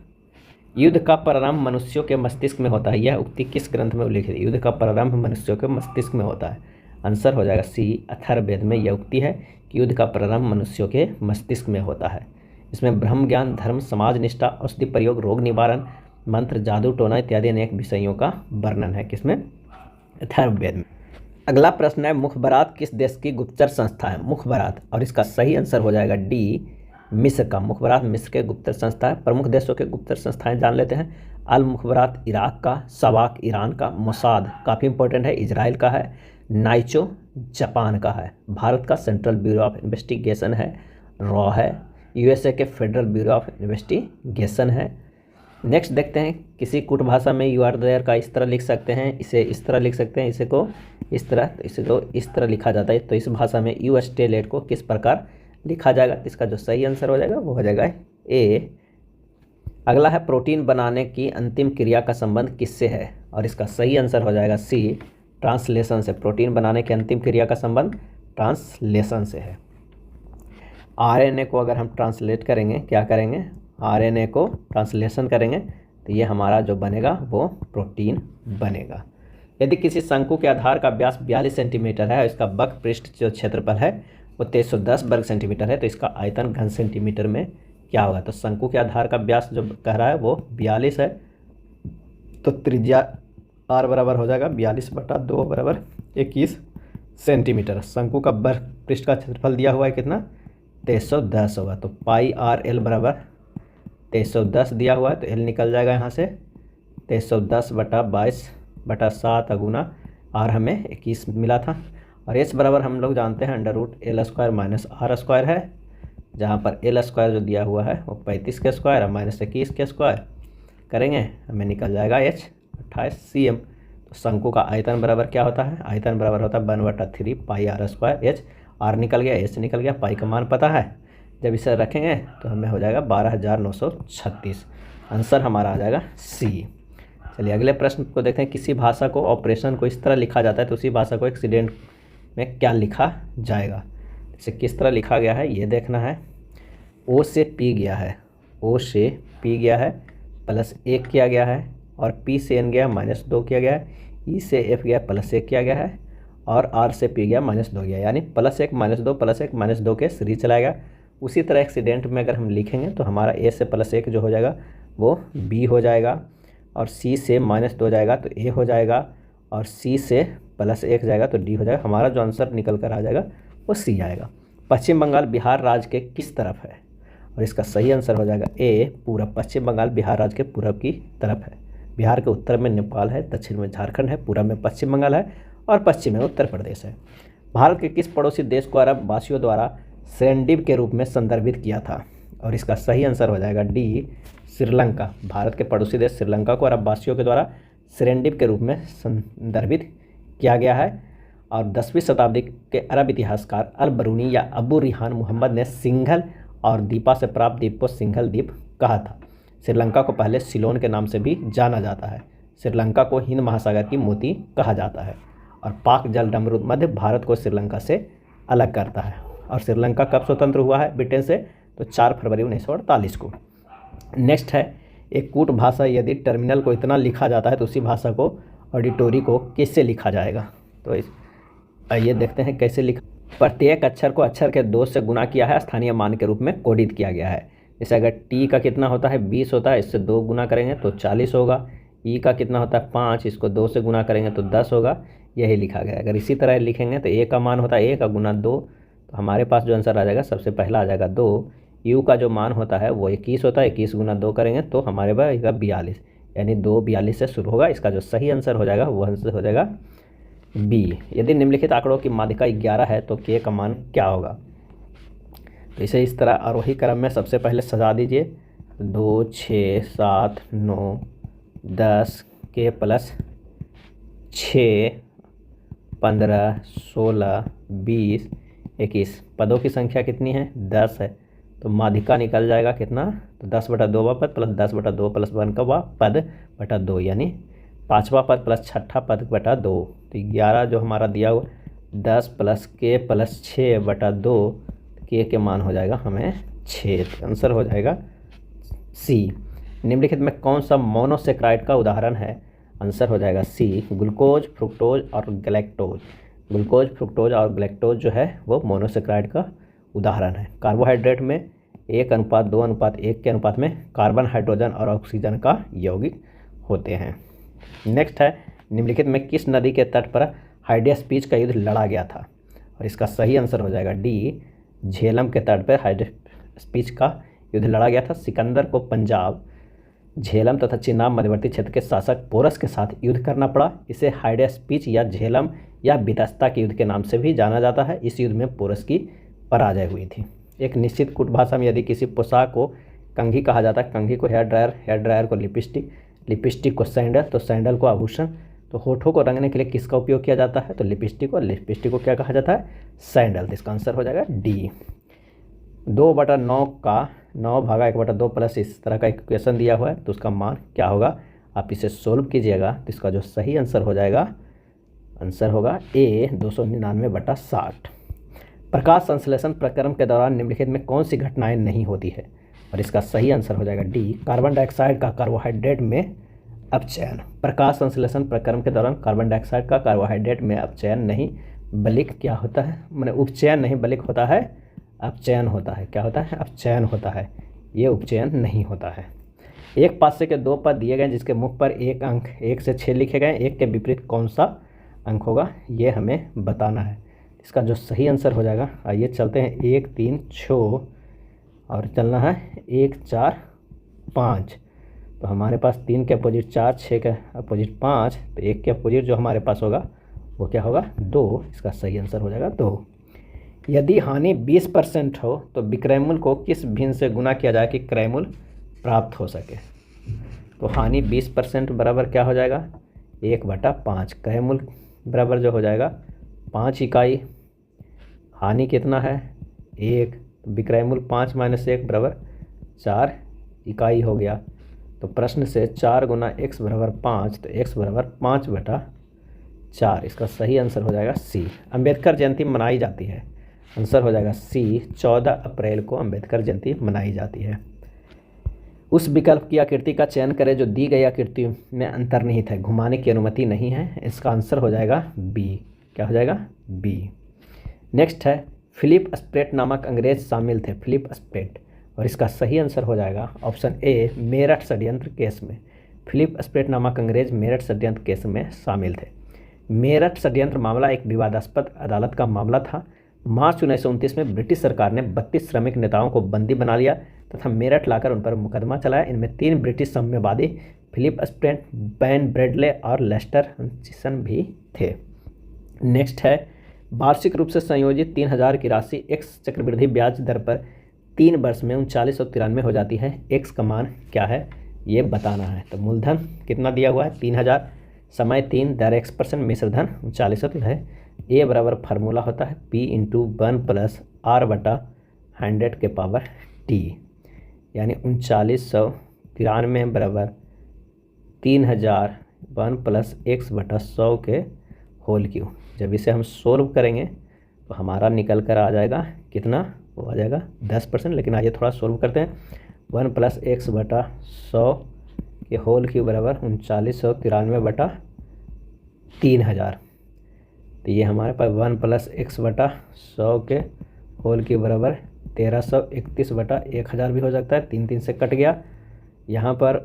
युद्ध का प्रारंभ मनुष्यों के मस्तिष्क में होता है, यह उक्ति किस ग्रंथ में उल्लिखित है? युद्ध का प्रारंभ मनुष्यों के मस्तिष्क में होता है। आंसर हो जाएगा सी। अथर्ववेद में यह उक्ति है कि युद्ध का प्रारंभ मनुष्यों के मस्तिष्क में होता है। इसमें ब्रह्म ज्ञान, धर्म, समाज निष्ठा, औषधि प्रयोग, रोग निवारण, मंत्र, जादू टोना इत्यादि अनेक विषयों का वर्णन है किसमें? अथर्ववेद में। अगला प्रश्न है, मुखबरात किस देश की गुप्तचर संस्था है? मुखबरात, और इसका सही आंसर हो जाएगा डी, मिस्र का। मुखबरात मिस्र के गुप्तचर संस्था है। प्रमुख देशों के गुप्तचर संस्थाएं जान लेते हैं। अल मुखबरात इराक का, सवाक ईरान का, मोसाद काफ़ी इंपॉर्टेंट है इजराइल का है, नाइचो जापान का है, भारत का सेंट्रल ब्यूरो ऑफ इन्वेस्टिगेशन है, रॉ है, यूएसए के फेडरल ब्यूरो ऑफ इन्वेस्टिगेशन है। नेक्स्ट देखते हैं, किसी कूट भाषा में यू आर देयर का इस तरह लिख सकते हैं, इसे इस तरह लिख सकते हैं, इसे को इस तरह, इसे को इस तरह लिखा जाता है। तो इस भाषा में यू स्टे लेट को किस प्रकार लिखा जाएगा? इसका जो सही आंसर हो जाएगा वो हो जाएगा ए। अगला है, प्रोटीन बनाने की अंतिम क्रिया का संबंध किससे है? और इसका सही आंसर हो जाएगा सी, ट्रांसलेशन से। प्रोटीन बनाने की अंतिम क्रिया का संबंध ट्रांसलेशन से है। आरएनए को अगर हम ट्रांसलेट करेंगे, क्या करेंगे? आरएनए को ट्रांसलेशन करेंगे तो ये हमारा जो बनेगा वो प्रोटीन बनेगा। यदि किसी शंकु के आधार का व्यास 42 सेंटीमीटर है और इसका वक्र पृष्ठ जो क्षेत्रफल है वो 310 वर्ग सेंटीमीटर है, तो इसका आयतन घन सेंटीमीटर में क्या होगा? तो शंकु के आधार का व्यास जो कह रहा है वो 42 है, तो त्रिज्या आर बराबर हो जाएगा 42/2 बराबर 21 सेंटीमीटर। शंकु का वर्ग पृष्ठ का क्षेत्रफल दिया हुआ है कितना? 310 होगा। तो पाई आर एल बराबर 310 दिया हुआ है, तो एल निकल जाएगा यहाँ से 310/22/7 अगुना आर हमें 21 मिला था। और एच बराबर हम लोग जानते हैं √L² - R² है, जहाँ पर L² जो दिया हुआ है वो 35 के स्क्वायर और -21 के स्क्वायर करेंगे, हमें निकल जाएगा H 28 cm। तो शंकु का आयतन बराबर क्या होता है? आयतन बराबर होता है 1/3 पाई R²। H आर निकल गया, H निकल गया, पाई का मान पता है। जब इसे रखेंगे तो हमें हो जाएगा 12,936। आंसर हमारा आ जाएगा सी। चलिए अगले प्रश्न को देखते हैं। किसी भाषा को ऑपरेशन को इस तरह लिखा जाता है तो उसी भाषा को एक्सीडेंट में क्या लिखा जाएगा? इसे किस तरह लिखा गया है ये देखना है। ओ से पी गया है, ओ से पी गया है +1 किया गया है, और पी से एन गया -2 किया गया है, ई से एफ गया +1 किया गया है, और आर से पी गया -2 गया, यानी +1 -2 +1 -2 के सीरीज चलाएगा। उसी तरह एक्सीडेंट में अगर हम लिखेंगे तो हमारा ए से +1 जो हो जाएगा वो बी हो जाएगा, और सी से -2 जाएगा तो ए हो जाएगा, और सी से +1 जाएगा तो डी हो जाएगा। हमारा जो आंसर निकल कर आ जाएगा वो सी आएगा। पश्चिम बंगाल बिहार राज्य के किस तरफ है? और इसका सही आंसर हो जाएगा ए, पूरब। पश्चिम बंगाल बिहार राज्य के पूरब की तरफ है। बिहार के उत्तर में नेपाल है, दक्षिण में झारखंड है, पूरब में पश्चिम बंगाल है, और पश्चिम में उत्तर प्रदेश है। भारत के किस पड़ोसी देश को अरब वासियों द्वारा सेरेंडिप के रूप में संदर्भित किया था? और इसका सही आंसर हो जाएगा डी, श्रीलंका। भारत के पड़ोसी देश श्रीलंका को अरब वासियों के द्वारा सेरेंडिप के रूप में संदर्भित किया गया है। और 10वीं शताब्दी के अरब इतिहासकार अल बरूनी या अबू रिहान मोहम्मद ने सिंघल और दीपा से प्राप्त द्वीप को सिंघल द्वीप कहा था। श्रीलंका को पहले सिलोन के नाम से भी जाना जाता है। श्रीलंका को हिंद महासागर की मोती कहा जाता है। और पाक जल डमरू मध्य भारत को श्रीलंका से अलग करता है। और श्रीलंका कब स्वतंत्र हुआ है ब्रिटेन से? तो 4 फरवरी 1948 को। नेक्स्ट है, एक कूट भाषा यदि टर्मिनल को इतना लिखा जाता है तो उसी भाषा को ऑडिटोरी को कैसे लिखा जाएगा? तो आइए देखते हैं कैसे लिखा। प्रत्येक अक्षर को अक्षर के 2 से गुना किया है, स्थानीय मान के रूप में कोडित किया गया है। जैसे अगर टी का कितना होता है 20 होता है, इससे 2 गुना करेंगे तो 40 होगा। ई का कितना होता है 5, इसको 2 से गुना करेंगे तो 10 होगा। यही लिखा गया है। अगर इसी तरह लिखेंगे तो ए का मान होता है 1 का गुना 2, तो हमारे पास जो आंसर आ जाएगा सबसे पहला आ जाएगा 2। यू का जो मान होता है वो 21 होता है, 21 गुना 2 करेंगे तो हमारे पास आएगा 42, यानी 2 42 से शुरू होगा। इसका जो सही आंसर हो जाएगा वो आंसर हो जाएगा बी। यदि निम्नलिखित आंकड़ों की माध्यिका 11 है तो के का मान क्या होगा? तो इसे इस तरह आरोही क्रम में सबसे पहले सजा दीजिए। 2 6 7 9 10 के + 6 15 16 20 21। पदों की संख्या कितनी है? 10 है, तो माध्यिका निकल जाएगा कितना, तो 10/2 पद प्लस 10/2 प्लस 1 का पद बटा 2, यानी 5वां पद प्लस 6ठा पद बटा 2। तो 11 जो हमारा दिया हुआ 10 प्लस के प्लस 6/2, के मान हो जाएगा हमें 6। तो आंसर हो जाएगा सी। निम्नलिखित में कौन सा मोनोसेक्राइड का उदाहरण है, आंसर हो जाएगा सी, ग्लूकोज, फ्रुक्टोज और गैलेक्टोज। ग्लूकोज, फ्रुक्टोज और गैलेक्टोज जो है वो मोनोसेक्राइड का उदाहरण है। कार्बोहाइड्रेट में 1:2:1 के अनुपात में कार्बन, हाइड्रोजन और ऑक्सीजन का यौगिक होते हैं। नेक्स्ट है, निम्नलिखित में किस नदी के तट पर हाइडेस्पीच का युद्ध लड़ा गया था, और इसका सही आंसर हो जाएगा डी, झेलम के तट पर हाइडेस्पीच का युद्ध लड़ा गया था। सिकंदर को पंजाब, झेलम तथा चिनाब मध्यवर्ती क्षेत्र के शासक पोरस के साथ युद्ध करना पड़ा। इसे हाइडेस्पीच या झेलम या बितस्ता के युद्ध के नाम से भी जाना जाता है। इस युद्ध में पोरस की पराजय हुई थी। एक निश्चित कूट भाषा में यदि किसी पोशाक को कंघी कहा जाता है, कंघी को हेयर ड्रायर, हेयर ड्रायर को लिपस्टिक, लिपस्टिक को सैंडल, तो सैंडल को आभूषण, तो होठों को रंगने के लिए किसका उपयोग किया जाता है, तो लिपस्टिक, और लिपस्टिक को क्या कहा जाता है, सैंडल। तो इसका आंसर हो जाएगा डी। 2/9 का 9/1/2 प्लस इस तरह का इक्वेशन दिया हुआ है, तो उसका मान क्या होगा, आप इसे सोल्व कीजिएगा। तो इसका जो सही आंसर हो जाएगा, आंसर होगा ए, 299/60। प्रकाश संश्लेषण प्रक्रम के दौरान निम्नलिखित में कौन सी घटनाएं नहीं होती है, और इसका सही आंसर हो जाएगा डी, कार्बन डाइऑक्साइड का कार्बोहाइड्रेट में अपचयन। प्रकाश संश्लेषण प्रक्रम के दौरान कार्बन डाइऑक्साइड का कार्बोहाइड्रेट में अपचयन नहीं बल्कि क्या होता है, मैंने उपचयन नहीं बल्कि होता है अपचयन होता है। क्या होता है, अपचयन होता है, ये उपचयन नहीं होता है। एक पासे के 2 पद दिए गए जिसके मुख पर एक अंक 1 से 6 लिखे गए, एक के विपरीत कौन सा अंक होगा, ये हमें बताना है। इसका जो सही आंसर हो जाएगा, आइए चलते हैं, 1 3 6 और चलना है 1 4 5। तो हमारे पास 3 के अपोजिट 4, 6 के अपोजिट 5, तो 1 के अपोजिट जो हमारे पास होगा वो क्या होगा, 2। इसका सही आंसर हो जाएगा 2। यदि हानि 20% हो तो विक्रय मूल्य को किस भिन्न से गुना किया जाए कि क्रय मूल्य प्राप्त हो सके। तो हानि 20% बराबर क्या हो जाएगा, 1/5। क्रय मूल्य बराबर जो हो जाएगा 5 इकाई, हानि कितना है 1, विक्रय मूल्य 5 - 1 बराबर 4 इकाई हो गया। तो प्रश्न से 4 × x बराबर 5, तो x बराबर 5/4। इसका सही आंसर हो जाएगा सी। अंबेडकर जयंती मनाई जाती है, आंसर हो जाएगा सी, 14 अप्रैल को अंबेडकर जयंती मनाई जाती है। उस विकल्प की आकृति का चयन करें जो दी गई आकृति में अंतर्निहित है, घुमाने की अनुमति नहीं है। इसका आंसर हो जाएगा बी। क्या हो जाएगा, बी। नेक्स्ट है, फिलिप स्प्रेट नामक अंग्रेज शामिल थे, फिलिप स्प्रेट, और इसका सही आंसर हो जाएगा ऑप्शन ए, मेरठ षड्यंत्र केस में। फिलिप स्प्रेट नामक अंग्रेज मेरठ षड्यंत्र केस में शामिल थे। मेरठ षड्यंत्र मामला एक विवादास्पद अदालत का मामला था। मार्च 1929 में ब्रिटिश सरकार ने 32 श्रमिक नेताओं को बंदी बना लिया तथा मेरठ लाकर उन पर मुकदमा चलाया। इनमें 3 ब्रिटिश साम्यवादी फिलिप स्प्रेट, बैन ब्रेडले और लेस्टर हचिसन भी थे। नेक्स्ट है, वार्षिक रूप से संयोजित 3000 की राशि एक्स चक्रवृद्धि ब्याज दर पर 3 वर्ष में 3993 हो जाती है। एक्स का मान क्या है ये बताना है। तो मूलधन कितना दिया हुआ है 3000, समय 3, दर x%, मिश्र धन 3900 है। ए बराबर फार्मूला होता है P × 1 + R/100 के पावर T, यानी 3993 बराबर 3000 1 + x/100 के होल क्यूब। जब इसे हम सोल्व करेंगे तो हमारा निकल कर आ जाएगा कितना, वो आ जाएगा 10%। लेकिन आइए थोड़ा सोल्व करते हैं। 1 + x/100 के होल क्यूब बराबर 3993/3000। तो ये हमारे पास 1 + x/100 के होल क्यूब बराबर 1331/1000 भी हो सकता है। 3 से कट गया। यहाँ पर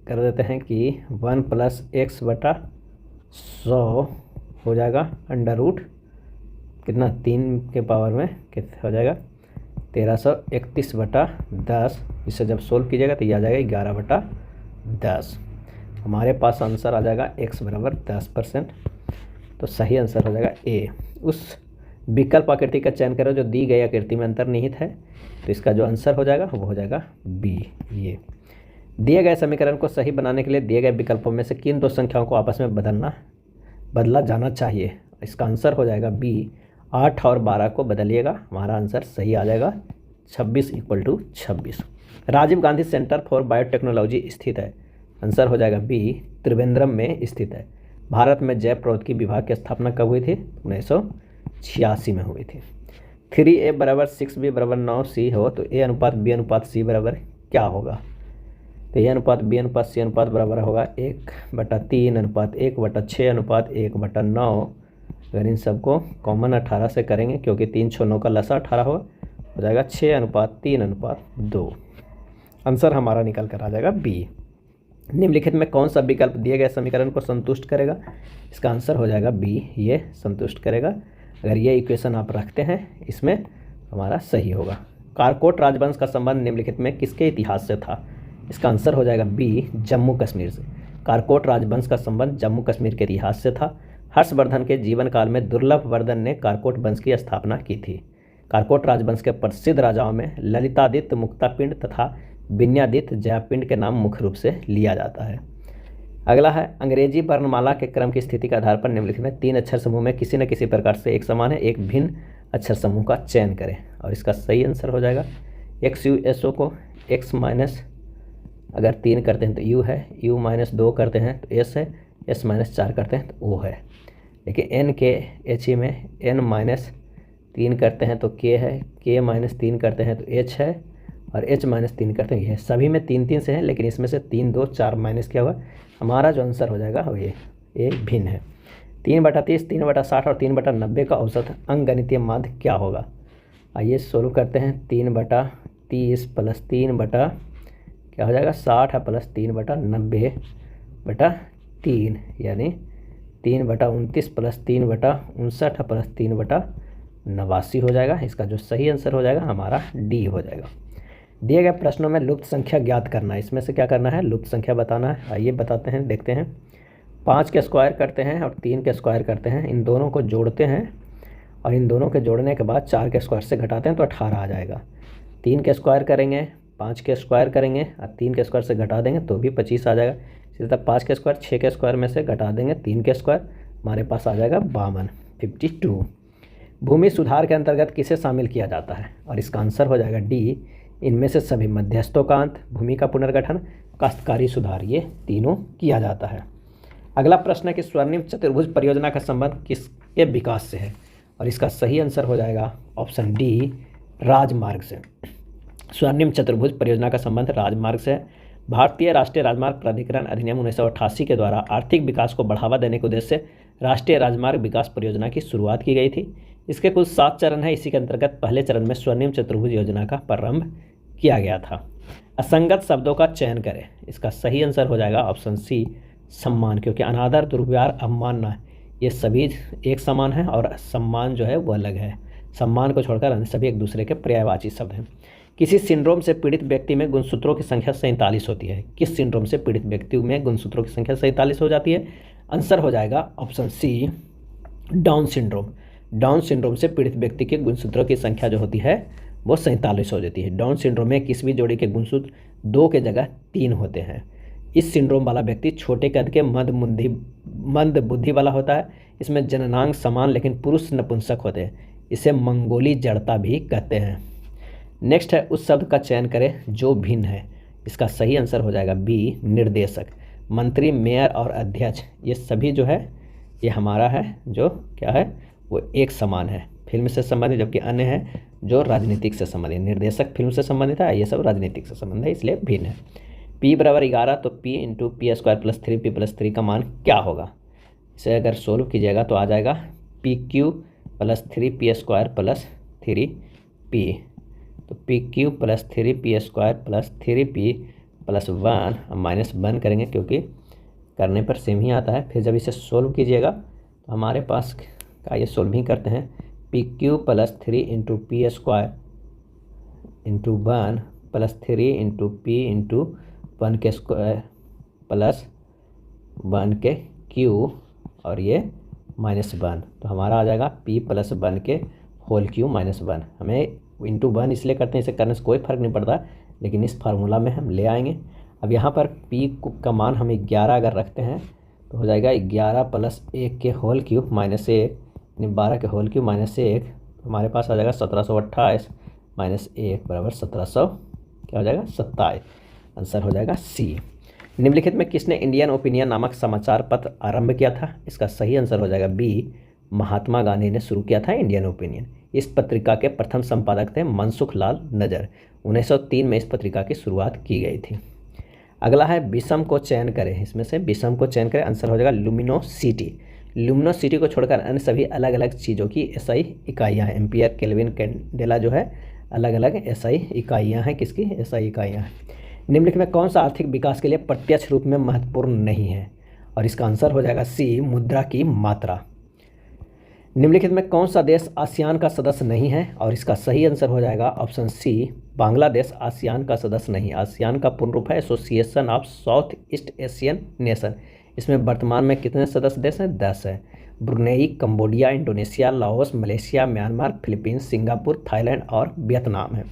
कर देते हैं कि 1 + x/100 हो जाएगा √ कितना, 3 के पावर में कितना हो जाएगा 1331/10। इसे जब सोल्व कीजिएगा तो ये आ जाएगा 11/10। हमारे पास आंसर आ जाएगा x बराबर 10%। तो सही आंसर हो जाएगा ए। उस विकल्प आकृति का चयन करो जो दी गई आकृति में अंतर्निहित है। तो इसका जो आंसर हो जाएगा वो हो जाएगा बी। ये दिए गए समीकरण को सही बनाने के लिए दिए गए विकल्पों में से किन 2 संख्याओं को आपस में बदला जाना चाहिए। इसका आंसर हो जाएगा बी। 8 और 12 को बदलिएगा, हमारा आंसर सही आ जाएगा 26 equal to 26। Rajiv Gandhi centre for biotechnology स्थित है। आंसर हो जाएगा बी, त्रिवेंद्रम में स्थित है। भारत में जैव प्रौद्योगिकी विभाग की स्थापना कब हुई थी? 1986 में हुई थी। 3a बराबर 6b बराबर 9c हो तो a अनुपात b अनुपात c बराबर क्या होगा? तो a अनुपात b अनुपात c अनुपात बराबर होगा 1/3 अनुपात 1/6 अनुपात 1/9। अगर इन सबको कॉमन 18 से करेंगे, क्योंकि 3 6 9 का लसा 18 हो जाएगा 6:3:2। आंसर हमारा निकल कर आ जाएगा बी। निम्नलिखित में कौन सा विकल्प दिए गए समीकरण को संतुष्ट करेगा? इसका आंसर हो जाएगा बी, ये संतुष्ट करेगा। अगर ये इक्वेशन आप रखते हैं इसमें हमारा सही होगा। कारकोट राजवंश का संबंध निम्नलिखित में किसके इतिहास से था? इसका आंसर हो जाएगा बी, जम्मू कश्मीर से। कारकोट राजवंश का संबंध जम्मू कश्मीर के इतिहास से था। हर्षवर्धन के जीवन काल में दुर्लभ वर्धन ने कारकोट वंश की स्थापना की थी। कारकोट राजवंश के प्रसिद्ध राजाओं में ललितादित्य मुक्तापिंड तथा विन्यादित्य जयापिंड के नाम मुख्य रूप से लिया जाता है। अगला है, अंग्रेजी वर्णमाला के क्रम की स्थिति के आधार पर निम्नलिखित में 3 अक्षर समूह में किसी न किसी प्रकार से एक समान है एक भिन्न अक्षर समूह का चयन करें। और इसका सही आंसर हो जाएगा XUSO को x माइनस अगर 3 करते हैं तो U है, U माइनस 2 करते हैं तो S है, S माइनस 4 करते हैं तो O है। लेकिन N के HE में N माइनस 3 करते हैं तो K है, K माइनस 3 करते हैं तो H है, और H माइनस 3 करते हैं ये। सभी में 3 3 से है, लेकिन इसमें से 3 2 4 माइनस क्या हुआ? हमारा जो आंसर हो जाएगा वो ये भिन्न है। 3/30, 3/60 और 3/90 का औसत अंकगणितीय माध्य क्या होगा? आइए सोल्व करते हैं। 3/30 प्लस 3 बटा क्या हो जाएगा 60 प्लस 3/90/3 यानी 3/29 प्लस 3/59 प्लस 3/89 हो जाएगा। इसका जो सही आंसर हो जाएगा हमारा डी हो जाएगा। दिए गए प्रश्नों में लुप्त संख्या ज्ञात करना है। इसमें से क्या करना है? लुप्त संख्या बताना है। आइए बताते हैं, देखते हैं। 5 के स्क्वायर करते हैं और 3 के स्क्वायर करते हैं, इन दोनों को जोड़ते हैं और इन दोनों के जोड़ने के बाद 4 के स्क्वायर से घटाते हैं तो 18 आ जाएगा। 3 के स्क्वायर करेंगे, 5 के स्क्वायर करेंगे और 3 के स्क्वायर से घटा देंगे तो भी 25 आ जाएगा। इसी तरह 5 के स्क्वायर 6 के स्क्वायर में से घटा देंगे 3 के स्क्वायर, हमारे पास आ जाएगा 52 52। भूमि सुधार के अंतर्गत किसे शामिल किया जाता है? और इसका आंसर हो जाएगा डी, इनमें से सभी मध्यस्थों का अंत, भूमि का पुनर्गठन, काश्तकारी सुधार, ये तीनों किया जाता है। अगला प्रश्न है कि स्वर्णिम चतुर्भुज परियोजना का संबंध किसके विकास से है? और इसका सही आंसर हो जाएगा ऑप्शन डी, राजमार्ग से। स्वर्णिम चतुर्भुज परियोजना का संबंध राजमार्ग से है। भारतीय राष्ट्रीय राजमार्ग प्राधिकरण अधिनियम 1988 के द्वारा आर्थिक विकास को बढ़ावा देने के उद्देश्य से राष्ट्रीय राजमार्ग विकास परियोजना की शुरुआत की गई थी। इसके कुल 7 चरण हैं। इसी के अंतर्गत पहले चरण में स्वर्णिम चतुर्भुज योजना का प्रारंभ किया गया था। असंगत शब्दों का चयन करें। इसका सही आंसर हो जाएगा ऑप्शन सी, सम्मान, क्योंकि अनादर, दुर्व्यवहार, अवमानना ये सभी एक समान है और सम्मान जो है वो अलग है। सम्मान को छोड़कर अन्य सभी एक दूसरे के पर्यायवाची शब्द हैं। किसी सिंड्रोम से पीड़ित व्यक्ति में गुणसूत्रों की संख्या 47 होती है। किस सिंड्रोम से पीड़ित व्यक्ति में गुणसूत्रों की संख्या 47 हो जाती है? आंसर हो जाएगा option C, Down syndrome. Down syndrome से पीड़ित व्यक्ति के गुणसूत्रों की संख्या जो होती है वो 47 हो जाती है। डाउन सिंड्रोम में किसी भी जोड़ी के गुणसूत्र 2 के जगह 3 होते हैं। इस सिंड्रोम वाला व्यक्ति छोटे कद के मंद बुद्धि वाला होता है। इसमें जननांग समान लेकिन पुरुष नपुंसक होते हैं। इसे मंगोली जड़ता भी कहते हैं। नेक्स्ट है, उस शब्द का चयन करें जो भिन्न है। इसका सही आंसर हो जाएगा बी, निर्देशक। मंत्री, मेयर और अध्यक्ष ये सभी जो है ये हमारा है जो क्या है वो एक समान है, फिल्म से संबंधित, जबकि अन्य है जो राजनीतिक से संबंधित। निर्देशक फिल्म से संबंधित है, ये सब राजनीतिक से संबंधित है, इसलिए भिन्न है। P बराबर 11 तो P into P square plus 3P plus 3 का मान क्या होगा? इसे अगर सोल्व कीजिएगा तो आ जाएगा PQ plus 3P square plus 3P। तो PQ plus 3P square plus 3P plus 1 minus 1 करेंगे क्योंकि करने पर सेम ही आता है। फिर जब इसे सोल्व कीजिएगा तो हमारे पास का ये सोल्विंग करते हैं PQ plus 3 into P square into 1 plus 3 into P into 1 के स्क्वायर प्लस 1 के क्यू और ये माइनस 1। तो हमारा आ जाएगा P प्लस 1 के होल क्यू माइनस 1। हमें इंटू 1 इसलिए करते हैं, इसे करने से कोई फ़र्क नहीं पड़ता, लेकिन इस फार्मूला में हम ले आएंगे। अब यहाँ पर P का मान हम 11 अगर रखते हैं तो हो जाएगा 11 प्लस 1 के होल क्यूब माइनस 1 यानी 12 के होल क्यूब माइनस 1। हमारे पास आ जाएगा 1728 -1 बराबर 1700 क्या हो जाएगा 27। आंसर हो जाएगा सी। निम्नलिखित में किसने इंडियन ओपिनियन नामक समाचार पत्र आरंभ किया था? इसका सही आंसर हो जाएगा बी, महात्मा गांधी ने शुरू किया था इंडियन ओपिनियन। इस पत्रिका के प्रथम संपादक थे मनसुख लाल नजर। 1903 में इस पत्रिका की शुरुआत की गई थी। अगला है विषम को चयन करें, इसमें से विषम को चयन करें। आंसर हो जाएगा लुमिनोसिटी। लुमिनोसिटी को छोड़कर अन्य सभी अलग अलग चीज़ों की एसआई इकाइयाँ हैं। एम्पियर, केल्विन, कैंडेला जो है अलग अलग एसआई इकाइयाँ हैं। किसकी एसआई इकाइयाँ हैं? निम्नलिखित में कौन सा आर्थिक विकास के लिए प्रत्यक्ष रूप में महत्वपूर्ण नहीं है? और इसका आंसर हो जाएगा सी, मुद्रा की मात्रा। निम्नलिखित में कौन सा देश आसियान का सदस्य नहीं है? और इसका सही आंसर हो जाएगा ऑप्शन सी, बांग्लादेश आसियान का सदस्य नहीं। आसियान का पूर्ण रूप है association of south east Asian nation. इसमें वर्तमान में कितने सदस्य देश हैं? 10 है। Brunei, Cambodia, Indonesia, Laos, Malaysia, Myanmar, Philippines, Singapore, Thailand और वियतनाम है।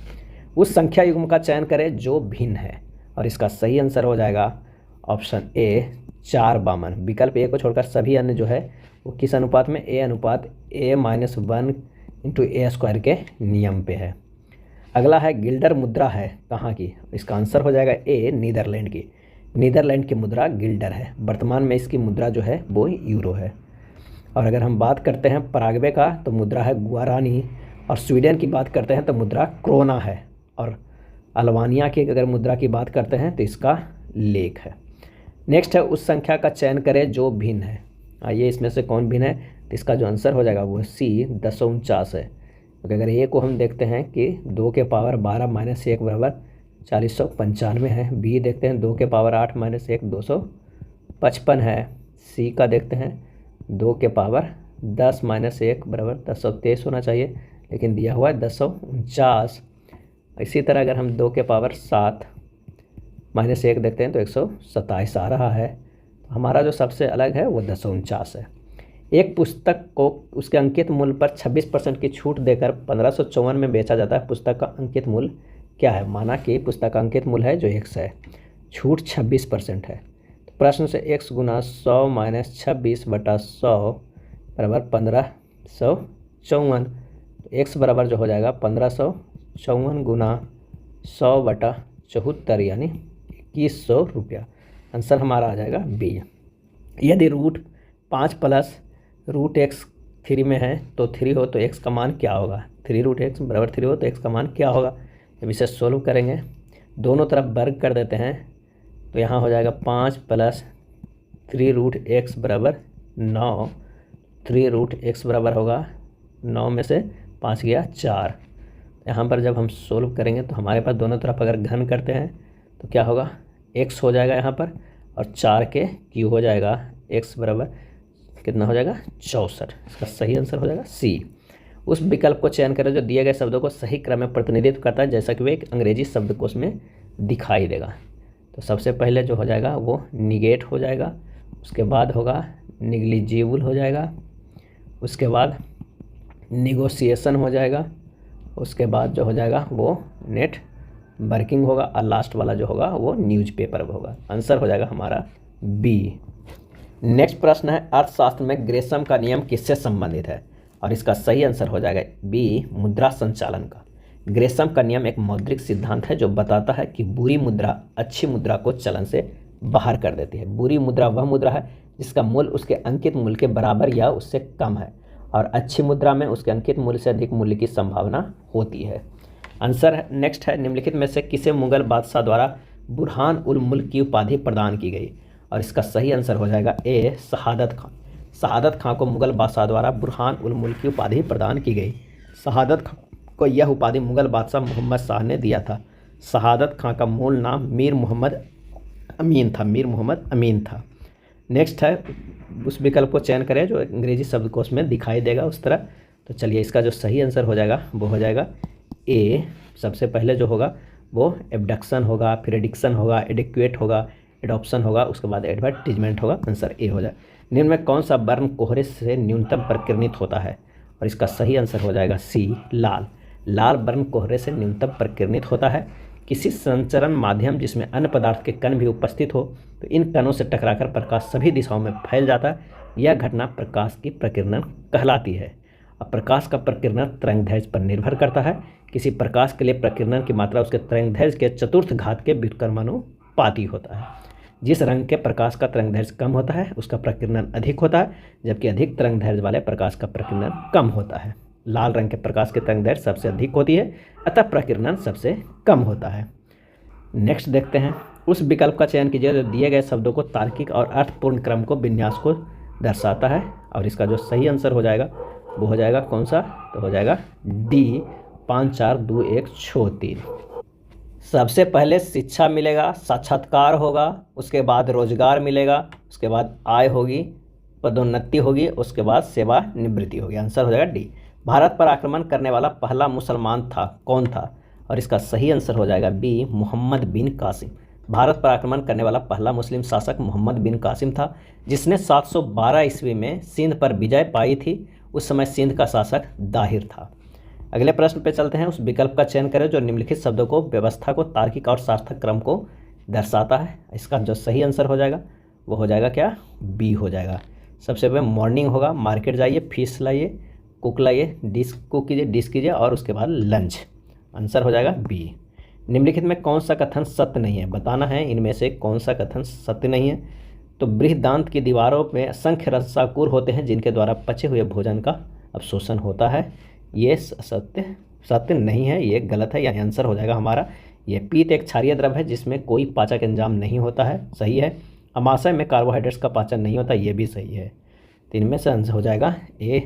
उस संख्या युग्म का चयन करें जो भिन्न है। और इसका सही आंसर हो जाएगा ऑप्शन ए, 452। विकल्प ए को छोड़कर सभी अन्य जो है वो किस अनुपात में? ए अनुपात A-1 इंटू A² के नियम पे है। अगला है गिल्डर मुद्रा है कहाँ की? इसका आंसर हो जाएगा ए, नीदरलैंड की। नीदरलैंड की मुद्रा गिल्डर है। वर्तमान में इसकी मुद्रा जो है वो यूरो है। और अगर हम बात करते हैं पराग्वे का तो मुद्रा है गुआरानी। और स्वीडन की बात करते हैं तो मुद्रा क्रोना है। और अल्बानिया की अगर मुद्रा की बात करते हैं तो इसका लेक है। नेक्स्ट है उस संख्या का चयन करें जो भिन्न है। आइए इसमें से कौन भिन्न है? तो इसका जो आंसर हो जाएगा वो सी, 249 है। क्योंकि अगर ए को हम देखते हैं कि 2 के पावर 12 - 1 बराबर 495 है। बी देखते हैं 2 के पावर 8 - 1 255 है। सी का देखते हैं 2 के पावर 10 - 1 बराबर 1023 होना चाहिए, लेकिन दिया हुआ है 249। इसी तरह अगर हम 2 के पावर 7 - 1 देखते हैं तो 127 आ रहा है। तो हमारा जो सबसे अलग है वो 249 है। एक पुस्तक को उसके अंकित मूल्य पर 26% की छूट देकर 1554 में बेचा जाता है। पुस्तक का अंकित मूल्य क्या है? माना कि पुस्तक का अंकित मूल्य है जो 100 है, छूट 26% है। तो प्रश्न से x गुना 100 - 26/100 बराबर 1554। तो x बराबर जो हो जाएगा 1554 गुना 100/74 यानी 2100 रुपया। आंसर हमारा आ जाएगा बी। यदि √5 प्लस √x 3 में है तो 3 हो तो x का मान क्या होगा? 3√x बराबर 3 हो तो x का मान क्या होगा? जब इसे सोल्व करेंगे दोनों तरफ वर्ग कर देते हैं तो यहाँ हो जाएगा 5 प्लस 3√x बराबर 9। 3√x बराबर होगा 9 में से 5 गया 4। यहाँ पर जब हम सोल्व करेंगे तो हमारे पास दोनों तरफ अगर घन करते हैं तो क्या होगा? x हो जाएगा यहाँ पर और 4 के क्यू हो जाएगा। x बराबर कितना हो जाएगा? 64। इसका सही आंसर हो जाएगा सी। उस विकल्प को चयन करें जो दिए गए शब्दों को सही क्रम में प्रतिनिधित्व करता है जैसा कि वे एक अंग्रेजी शब्दकोश में दिखाई देगा। तो सबसे पहले जो हो जाएगा वो निगेट हो जाएगा, उसके बाद होगा निग्लिजिबल हो जाएगा, उसके बाद निगोशिएशन हो जाएगा, उसके बाद जो हो जाएगा वो नेट वर्किंग होगा और लास्ट वाला जो होगा वो न्यूज़पेपर होगा। आंसर हो जाएगा हमारा बी। नेक्स्ट प्रश्न है अर्थशास्त्र में ग्रेसम का नियम किससे संबंधित है? और इसका सही आंसर हो जाएगा बी, मुद्रा संचालन का। ग्रेसम का नियम एक मौद्रिक सिद्धांत है जो बताता है कि बुरी मुद्रा अच्छी मुद्रा को चलन से बाहर कर देती है। बुरी मुद्रा वह मुद्रा है जिसका मूल्य उसके अंकित मूल्य के बराबर या उससे कम है, और अच्छी मुद्रा में उसके अंकित मूल्य से अधिक मूल्य की संभावना होती है। आंसर नेक्स्ट है निम्नलिखित में से किसे मुगल बादशाह द्वारा बुरहान उल मुल्क की उपाधि प्रदान की गई? और इसका सही आंसर हो जाएगा ए, शहादत खां। शहादत खां को मुगल बादशाह द्वारा बुरहान उल मुल्क की उपाधि प्रदान की गई। शहादत खां को यह उपाधि मुगल बादशाह मोहम्मद शाह ने दिया था। शहादत खां का मूल नाम मीर मोहम्मद अमीन था। नेक्स्ट है उस विकल्प को चयन करें जो अंग्रेजी शब्दकोश में दिखाई देगा उस तरह। तो चलिए इसका जो सही आंसर हो जाएगा वो हो जाएगा ए। सबसे पहले जो होगा वो एबडक्शन होगा, फिर एडिक्शन होगा, एडिक्वेट होगा, एडॉप्शन होगा, उसके बाद एडवर्टीजमेंट होगा। आंसर ए हो जाए। निम्न में कौन सा वर्ण कोहरे से न्यूनतम प्रकीर्णित होता है? और इसका सही आंसर हो जाएगा सी, लाल। लाल वर्ण कोहरे से न्यूनतम प्रकीर्णित होता है। किसी संचरण माध्यम जिसमें अन्य पदार्थ के कण भी उपस्थित हो तो इन कणों से टकराकर प्रकाश सभी दिशाओं में फैल जाता है। यह घटना प्रकाश की प्रकीर्णन कहलाती है। अब प्रकाश का प्रकीर्णन तरंगदैर्घ्य पर निर्भर करता है किसी प्रकाश के लिए प्रकीर्णन की मात्रा उसके तरंगदैर्घ्य के चतुर्थ घात के व्युत्क्रमानुपाती होता है। जिस रंग के प्रकाश का तरंगदैर्घ्य कम होता है उसका प्रकीर्णन अधिक होता है, जबकि अधिक तरंगदैर्घ्य वाले प्रकाश का प्रकीर्णन कम होता है। लाल रंग के प्रकाश की तरंगदैर्घ्य सबसे अधिक होती है, अतः प्रकीर्णन सबसे कम होता है। नेक्स्ट देखते हैं, उस विकल्प का चयन कीजिए जो दिए गए शब्दों को तार्किक और अर्थपूर्ण क्रम को विन्यास को दर्शाता है, और इसका जो सही आंसर हो जाएगा वो हो जाएगा कौन सा, तो हो जाएगा डी 5 4 2 1 6 3। सबसे पहले शिक्षा मिलेगा, साक्षात्कार होगा, उसके बाद रोजगार मिलेगा, उसके बाद आय होगी, पदोन्नति होगी, उसके बाद सेवानिवृत्ति होगी। आंसर हो जाएगा डी। भारत पर आक्रमण करने वाला पहला मुसलमान था कौन था, और इसका सही आंसर हो जाएगा बी मोहम्मद बिन कासिम। भारत पर आक्रमण करने वाला पहला मुस्लिम शासक मोहम्मद बिन कासिम था, जिसने 712 ईस्वी में सिंध पर विजय पाई थी। उस समय सिंध का शासक दाहिर था। अगले प्रश्न पे चलते हैं, उस विकल्प का चयन करें जो निम्नलिखित शब्दों को व्यवस्था को तार्किक और सार्थक क्रम को दर्शाता है। इसका जो सही आंसर हो जाएगा वो हो जाएगा क्या, बी हो जाएगा। सबसे पहले मॉर्निंग होगा, मार्केट जाइए, फिश लाइए, कुक लाइए, डिश कुक कीजिए, डिश कीजिए, और उसके बाद लंच। आंसर हो जाएगा बी। निम्नलिखित में कौन सा कथन सत्य नहीं है, बताना है इनमें से कौन सा कथन सत्य नहीं है। तो बृहदांत की दीवारों में असंख्य रसाकूर होते हैं जिनके द्वारा पचे हुए भोजन का अवशोषण होता है। ये सत्य नहीं है, ये गलत है, यानी आंसर हो जाएगा हमारा ये पीत एक क्षारीय द्रव है जिसमें कोई पाचक एंजाम नहीं होता है, सही है। अमाशय में कार्बोहाइड्रेट्स का पाचन नहीं होता, ये भी सही है। तो इनमें से आंसर हो जाएगा ए।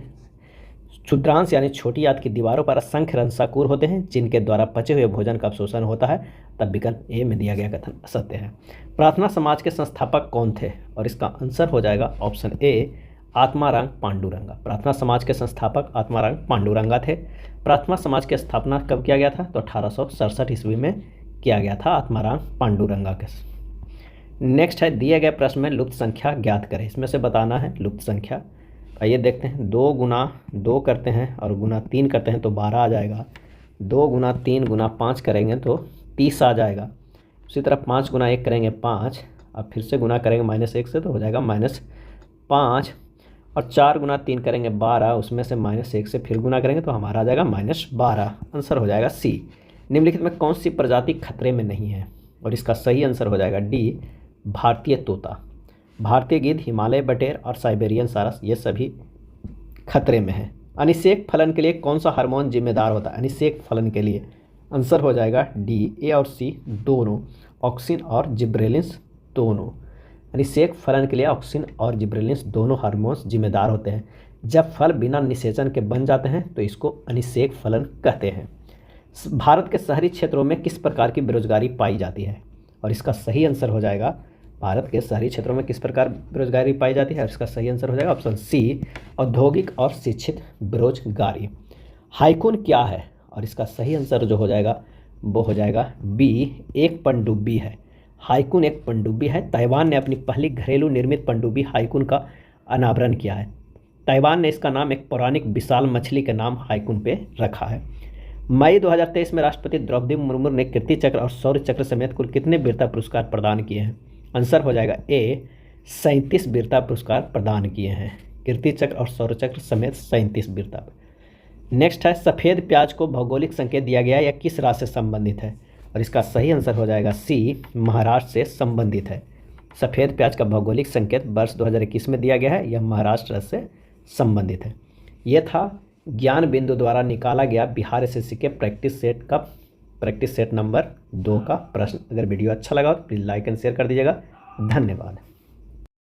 क्षुद्रांश यानी छोटी आंत की दीवारों पर असंख्य रंसाकूर होते हैं जिनके द्वारा पचे हुए भोजन का अवशोषण होता है, तब विकल्प ए में दिया गया कथन असत्य है। प्रार्थना समाज के संस्थापक कौन थे, और इसका आंसर हो जाएगा ऑप्शन ए आत्माराम पांडुरंगा। प्रार्थना समाज के संस्थापक आत्माराम पांडुरंगा थे। प्रार्थना समाज की स्थापना कब किया गया था, तो 1867 ईस्वी में किया गया था आत्माराम पांडुरंगा के। नेक्स्ट है, दिए गए प्रश्न में लुप्त संख्या ज्ञात करें। इसमें से बताना है लुप्त संख्या। आइए देखते हैं, 2 गुना 2 करते हैं और गुना 3 करते हैं तो 12 आ जाएगा। 2 गुना 3 गुना 5 करेंगे तो 30 आ जाएगा। उसी तरह 5 गुना 1 करेंगे 5, अब फिर से गुना करेंगे -1 से तो हो जाएगा -5, और 4 गुना 3 करेंगे 12, उसमें से -1 से फिर गुना करेंगे तो हमारा आ जाएगा -12। आंसर हो जाएगा सी। निम्नलिखित में कौन सी प्रजाति खतरे में नहीं है, और इसका सही आंसर हो जाएगा डी भारतीय तोता। भारतीय गिद्ध, हिमालय बटेर और साइबेरियन सारस ये सभी खतरे में हैं। अनिषेक फलन के लिए कौन सा हार्मोन जिम्मेदार होता है, अनिषेक फलन के लिए आंसर हो जाएगा डी ए और सी दोनों, ऑक्सिन और जिब्रेलिन्स दोनों। अनिषेक फलन के लिए ऑक्सिन और जिब्रेलिन्स दोनों हार्मोन्स जिम्मेदार होते हैं। जब फल बिना निषेचन के बन जाते हैं तो इसको अनिषेक फलन कहते हैं। भारत के शहरी क्षेत्रों में किस प्रकार की बेरोजगारी पाई जाती है, और इसका सही आंसर हो जाएगा भारत के शहरी क्षेत्रों में किस प्रकार बेरोजगारी पाई जाती है, इसका सही आंसर हो जाएगा ऑप्शन सी औद्योगिक और शिक्षित बेरोजगारी। हाइकून क्या है, और इसका सही आंसर जो हो जाएगा वो हो जाएगा बी एक पनडुब्बी है। हाइकून एक पनडुब्बी है। ताइवान ने अपनी पहली घरेलू निर्मित पनडुब्बी हाइकून का अनावरण किया है। ताइवान ने इसका नाम एक पौराणिक विशाल मछली के नाम हाइकून पे रखा है। मई 2023 में राष्ट्रपति द्रौपदी मुर्मू ने कीर्ति चक्र और शौर्य चक्र समेत कुल कितने वीरता पुरस्कार प्रदान किए हैं, आंसर हो जाएगा ए 37 वीरता पुरस्कार प्रदान किए हैं। कीर्ति चक्र और शौर्य चक्र समेत 37 वीरता। नेक्स्ट है, सफ़ेद प्याज को भौगोलिक संकेत दिया गया या किस राज्य से संबंधित है, और इसका सही आंसर हो जाएगा सी महाराष्ट्र से संबंधित है। सफ़ेद प्याज का भौगोलिक संकेत वर्ष 2021 में दिया गया है, यह महाराष्ट्र राज्य से संबंधित है। यह था ज्ञान बिंदु द्वारा निकाला गया बिहार एसएससी के प्रैक्टिस सेट नंबर 2 का प्रश्न। अगर वीडियो अच्छा लगा तो प्लीज़ लाइक एंड शेयर कर दीजिएगा। धन्यवाद।